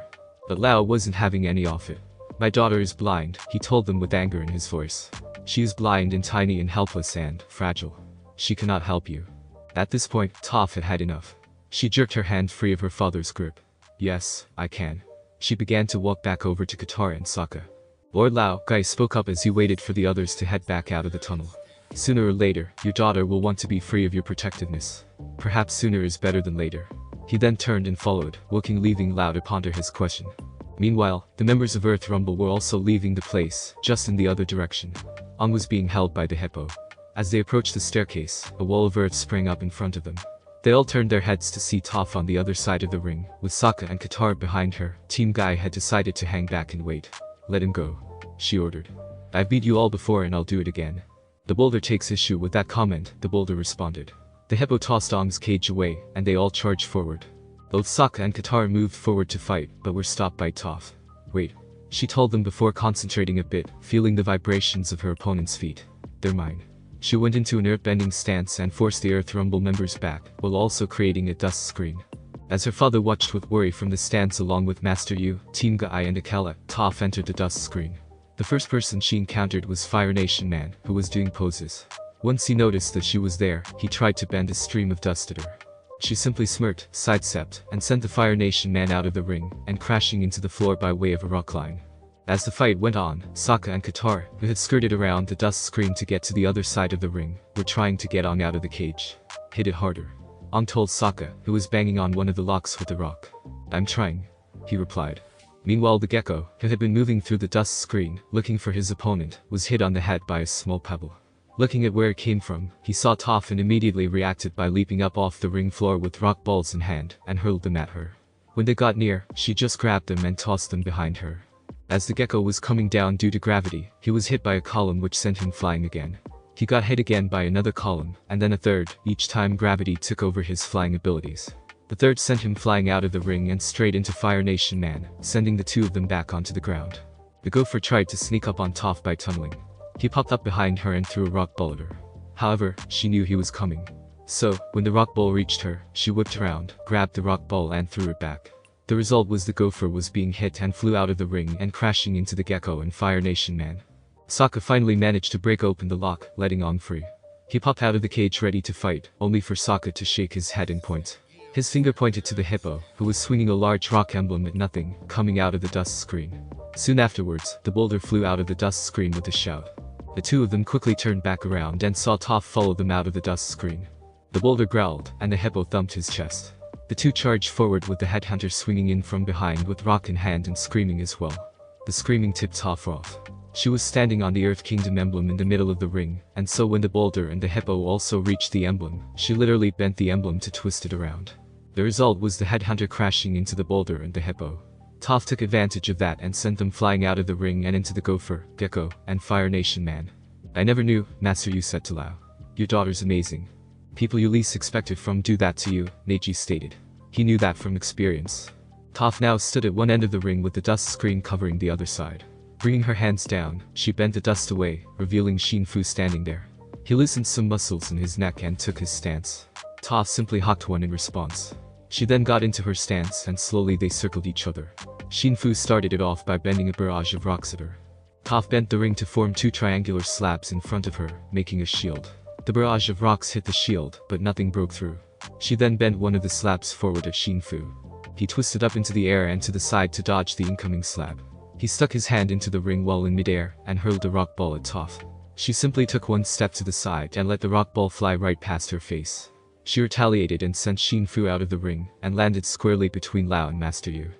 But Lao wasn't having any of it. My daughter is blind, he told them with anger in his voice. She is blind and tiny and helpless and fragile. She cannot help you. At this point, Toph had had enough. She jerked her hand free of her father's grip. Yes, I can. She began to walk back over to Katara and Sokka. Lord Lao, Guy spoke up as he waited for the others to head back out of the tunnel. Sooner or later, your daughter will want to be free of your protectiveness. Perhaps sooner is better than later. He then turned and followed, leaving Lao to ponder his question. Meanwhile, the members of Earth Rumble were also leaving the place, just in the other direction. Aang was being held by the hippo. As they approached the staircase, a wall of earth sprang up in front of them. They all turned their heads to see Toph on the other side of the ring, with Sokka and Katara behind her. Team Guy had decided to hang back and wait. Let him go, she ordered. I've beat you all before and I'll do it again. The boulder takes issue with that comment, the boulder responded. The hippo tossed Aang's cage away, and they all charged forward. Both Sokka and Katara moved forward to fight, but were stopped by Toph. Wait, she told them before concentrating a bit, feeling the vibrations of her opponent's feet. They're mine. She went into an earthbending stance and forced the Earth Rumble members back, while also creating a dust screen. As her father watched with worry from the stance along with Master Yu, Team Guy and Akela, Toph entered the dust screen. The first person she encountered was Fire Nation Man, who was doing poses. Once he noticed that she was there, he tried to bend a stream of dust at her. She simply smirked, sidestepped, and sent the Fire Nation Man out of the ring, and crashing into the floor by way of a rock line. As the fight went on, Sokka and Katara, who had skirted around the dust screen to get to the other side of the ring, were trying to get Aang out of the cage. Hit it harder. Aang told Sokka, who was banging on one of the locks with the rock. I'm trying, he replied. Meanwhile the gecko, who had been moving through the dust screen, looking for his opponent, was hit on the head by a small pebble. Looking at where it came from, he saw Toph and immediately reacted by leaping up off the ring floor with rock balls in hand, and hurled them at her. When they got near, she just grabbed them and tossed them behind her. As the gecko was coming down due to gravity, he was hit by a column which sent him flying again. He got hit again by another column, and then a third, each time gravity took over his flying abilities. The third sent him flying out of the ring and straight into Fire Nation Man, sending the two of them back onto the ground. The gopher tried to sneak up on Toph by tunneling. He popped up behind her and threw a rock ball at her. However, she knew he was coming. So, when the rock ball reached her, she whipped around, grabbed the rock ball and threw it back. The result was the gopher was being hit and flew out of the ring and crashing into the gecko and Fire Nation Man. Sokka finally managed to break open the lock, letting Aang free. He popped out of the cage ready to fight, only for Sokka to shake his head and point. His finger pointed to the hippo, who was swinging a large rock emblem at nothing, coming out of the dust screen. Soon afterwards, the boulder flew out of the dust screen with a shout. The two of them quickly turned back around and saw Toph follow them out of the dust screen. The boulder growled, and the hippo thumped his chest. The two charged forward with the headhunter swinging in from behind with rock in hand and screaming as well. The screaming tipped Toph off. She was standing on the Earth Kingdom emblem in the middle of the ring, and so when the boulder and the hippo also reached the emblem, she literally bent the emblem to twist it around. The result was the headhunter crashing into the boulder and the hippo. Toph took advantage of that and sent them flying out of the ring and into the gopher, gecko, and Fire Nation Man. I never knew, Master Yu said to Lao. Your daughter's amazing. People you least expected from do that to you, Neji stated. He knew that from experience. Toph now stood at one end of the ring with the dust screen covering the other side. Bringing her hands down, she bent the dust away, revealing Shinfu standing there. He loosened some muscles in his neck and took his stance. Toph simply hocked one in response. She then got into her stance and slowly they circled each other. Shinfu started it off by bending a barrage of rocks at her. Toph bent the ring to form two triangular slabs in front of her, making a shield. The barrage of rocks hit the shield, but nothing broke through. She then bent one of the slabs forward at Shinfu. He twisted up into the air and to the side to dodge the incoming slab. He stuck his hand into the ring while in midair and hurled a rock ball at Toph. She simply took one step to the side and let the rock ball fly right past her face. She retaliated and sent Shinfu out of the ring, and landed squarely between Lao and Master Yu.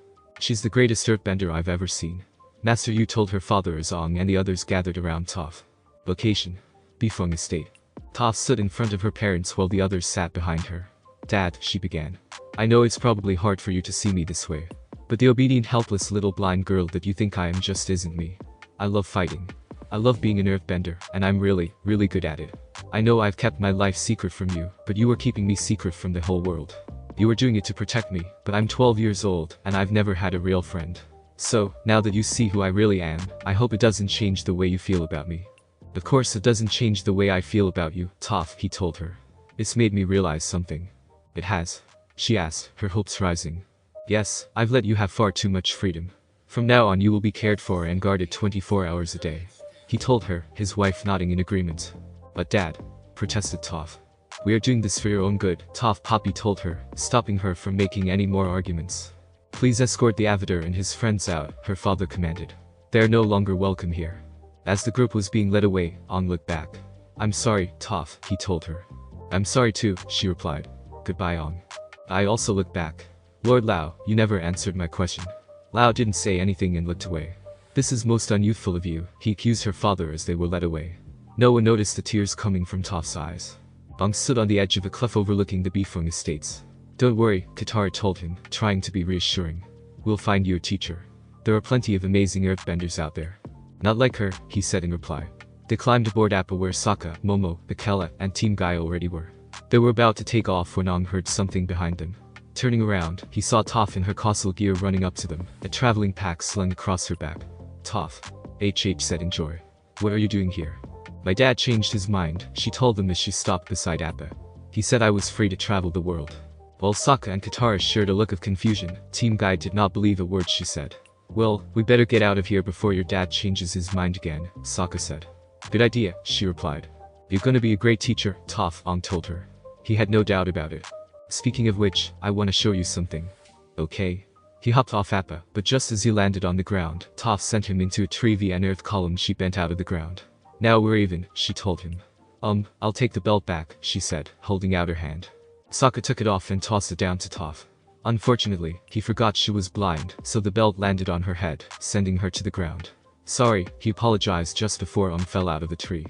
She's the greatest earthbender I've ever seen. Master Yu told her father as Aang and the others gathered around Toph. Location: Bifeng Estate. Toph stood in front of her parents while the others sat behind her. Dad, she began. I know it's probably hard for you to see me this way. But the obedient helpless little blind girl that you think I am just isn't me. I love fighting. I love being an earthbender, and I'm really good at it. I know I've kept my life secret from you, but you were keeping me secret from the whole world. You were doing it to protect me, but I'm 12 years old, and I've never had a real friend. So, now that you see who I really am, I hope it doesn't change the way you feel about me. Of course it doesn't change the way I feel about you, Toph, he told her. It's made me realize something. It has? She asked, her hopes rising. Yes, I've let you have far too much freedom. From now on you will be cared for and guarded 24 hours a day. He told her, his wife nodding in agreement. But Dad, protested Toph. We are doing this for your own good, Toph Poppy told her, stopping her from making any more arguments. Please escort the Avatar and his friends out, her father commanded. They are no longer welcome here. As the group was being led away, Aang looked back. I'm sorry, Toph, he told her. I'm sorry too, she replied. Goodbye, Aang. I also looked back. Lord Lao, you never answered my question. Lao didn't say anything and looked away. This is most unyouthful of you, he accused her father as they were led away. No one noticed the tears coming from Toph's eyes. Aang stood on the edge of a cliff overlooking the Bifeng estates. Don't worry, Katara told him, trying to be reassuring. We'll find you a teacher. There are plenty of amazing earthbenders out there. Not like her, he said in reply. They climbed aboard Appa where Sokka, Momo, Akela, and Team Guy already were. They were about to take off when Aang heard something behind them. Turning around, he saw Toph in her colossal gear running up to them, a traveling pack slung across her back. Toph. HH said in joy. What are you doing here? My dad changed his mind, she told them as she stopped beside Appa. He said I was free to travel the world. While Sokka and Katara shared a look of confusion, Team Guy did not believe a word she said. Well, we better get out of here before your dad changes his mind again, Sokka said. Good idea, she replied. You're gonna be a great teacher, Toph, Aang told her. He had no doubt about it. Speaking of which, I wanna show you something. Okay. He hopped off Appa, but just as he landed on the ground, Toph sent him into a tree via an earth column she bent out of the ground. Now we're even, she told him. I'll take the belt back, she said, holding out her hand. Sokka took it off and tossed it down to Toph. Unfortunately, he forgot she was blind, so the belt landed on her head, sending her to the ground. Sorry, he apologized just before Aang fell out of the tree.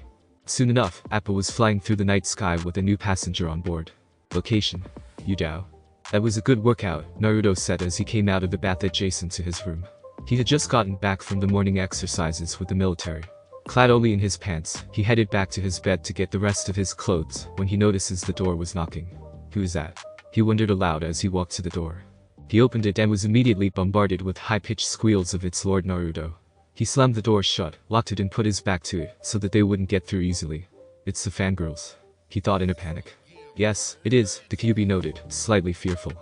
Soon enough, Appa was flying through the night sky with a new passenger on board. Location: Yu Dao. That was a good workout, Naruto said as he came out of the bath adjacent to his room. He had just gotten back from the morning exercises with the military. Clad only in his pants, he headed back to his bed to get the rest of his clothes when he notices the door was knocking. Who is that? He wondered aloud as he walked to the door. He opened it and was immediately bombarded with high-pitched squeals of its Lord Naruto. He slammed the door shut, locked it and put his back to it so that they wouldn't get through easily. It's the fangirls, he thought in a panic. Yes, it is, the Kyuubi noted, slightly fearful.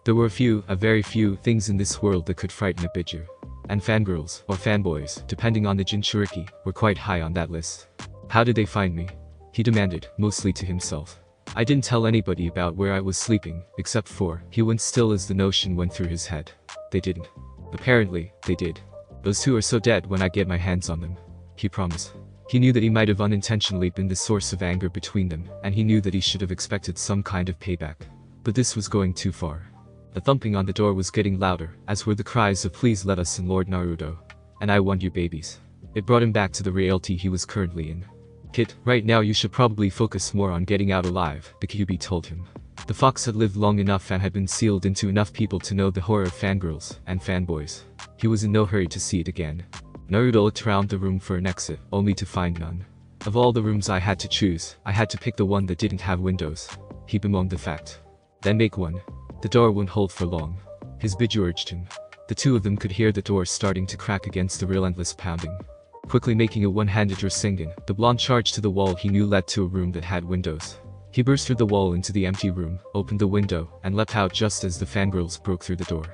There were a very few things in this world that could frighten a Biju. And fangirls, or fanboys, depending on the Jinchuriki, were quite high on that list. How did they find me? He demanded, mostly to himself. I didn't tell anybody about where I was sleeping, except for, he went still as the notion went through his head. They didn't. Apparently, they did. Those two are so dead when I get my hands on them. He promised. He knew that he might have unintentionally been the source of anger between them, and he knew that he should have expected some kind of payback. But this was going too far. The thumping on the door was getting louder, as were the cries of please let us in Lord Naruto. And I want you babies. It brought him back to the reality he was currently in. Kid, right now you should probably focus more on getting out alive, the Kyuubi told him. The fox had lived long enough and had been sealed into enough people to know the horror of fangirls and fanboys. He was in no hurry to see it again. Naruto looked around the room for an exit, only to find none. Of all the rooms I had to choose, I had to pick the one that didn't have windows. He bemoaned the fact. Then make one. The door wouldn't hold for long. His Biju urged him. The two of them could hear the door starting to crack against the relentless pounding. Quickly making a one-handed Rasengan, the blonde charged to the wall he knew led to a room that had windows. He burst through the wall into the empty room, opened the window, and leapt out just as the fangirls broke through the door.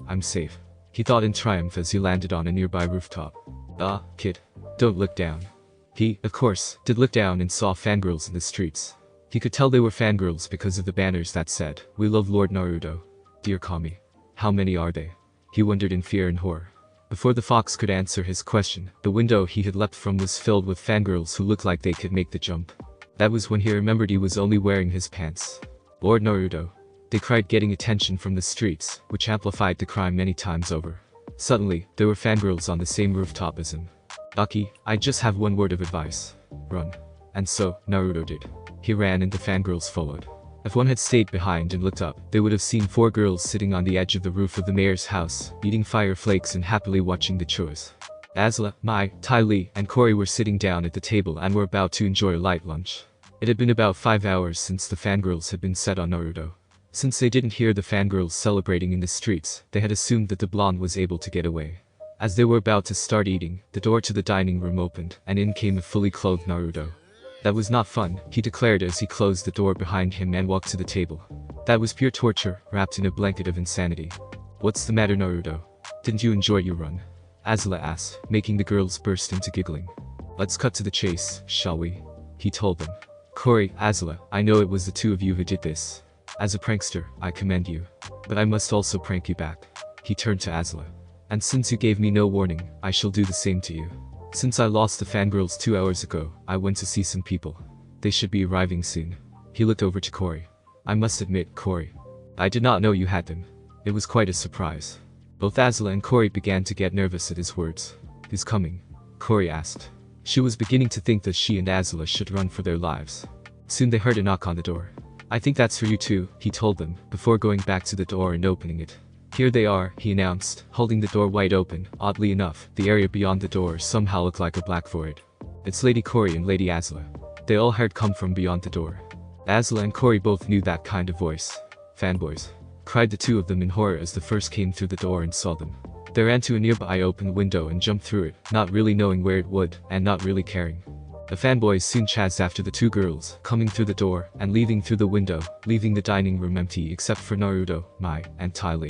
I'm safe, he thought in triumph as he landed on a nearby rooftop. Ah, kid. Don't look down. He, of course, did look down and saw fangirls in the streets. He could tell they were fangirls because of the banners that said, "We love Lord Naruto." Dear Kami. How many are they? He wondered in fear and horror. Before the fox could answer his question, the window he had leapt from was filled with fangirls who looked like they could make the jump. That was when he remembered he was only wearing his pants. Lord Naruto. They cried, getting attention from the streets, which amplified the crime many times over. Suddenly, there were fangirls on the same rooftop as him. Aki, I just have one word of advice. Run. And so, Naruto did. He ran and the fangirls followed. If one had stayed behind and looked up, they would have seen 4 girls sitting on the edge of the roof of the mayor's house, eating fire flakes and happily watching the chores. Azula, Mai, Ty Lee, and Corey were sitting down at the table and were about to enjoy a light lunch. It had been about 5 hours since the fangirls had been set on Naruto. Since they didn't hear the fangirls celebrating in the streets, they had assumed that the blonde was able to get away. As they were about to start eating, the door to the dining room opened, and in came a fully clothed Naruto. That was not fun, he declared as he closed the door behind him and walked to the table. That was pure torture, wrapped in a blanket of insanity. What's the matter, Naruto? Didn't you enjoy your run? Azula asked, making the girls burst into giggling. Let's cut to the chase, shall we? He told them. Corey, Azula, I know it was the 2 of you who did this. As a prankster, I commend you. But I must also prank you back. He turned to Azula. And since you gave me no warning, I shall do the same to you. Since I lost the fangirls 2 hours ago, I went to see some people. They should be arriving soon. He looked over to Corey. I must admit, Corey. I did not know you had them. It was quite a surprise. Both Azula and Corey began to get nervous at his words. Who's coming? Corey asked. She was beginning to think that she and Azula should run for their lives. Soon they heard a knock on the door. I think that's for you too, he told them, before going back to the door and opening it. Here they are, he announced, holding the door wide open. Oddly enough, the area beyond the door somehow looked like a black void. It's Lady Corey and Lady Azula. They all heard come from beyond the door. Azula and Corey both knew that kind of voice. Fanboys. Cried the 2 of them in horror as the first came through the door and saw them. They ran to a nearby open window and jumped through it, not really knowing where it would, and not really caring. The fanboys soon chased after the 2 girls, coming through the door, and leaving through the window, leaving the dining room empty except for Naruto, Mai, and Ty Lee.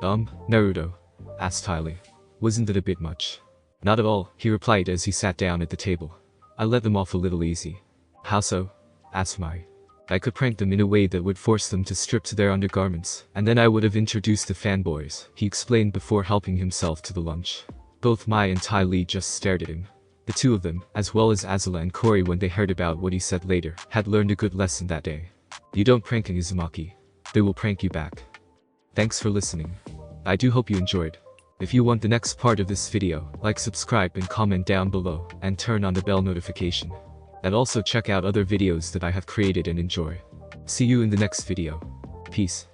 Naruto? Asked Ty Lee. Wasn't that a bit much? Not at all, he replied as he sat down at the table. I let them off a little easy. How so? Asked Mai. I could prank them in a way that would force them to strip to their undergarments, and then I would have introduced the fanboys, he explained before helping himself to the lunch. Both Mai and Ty Lee just stared at him. The 2 of them, as well as Azula and Corey when they heard about what he said later, had learned a good lesson that day. You don't prank an Uzumaki. They will prank you back. Thanks for listening. I do hope you enjoyed. If you want the next part of this video, like, subscribe and comment down below, and turn on the bell notification. And also check out other videos that I have created and enjoy. See you in the next video. Peace.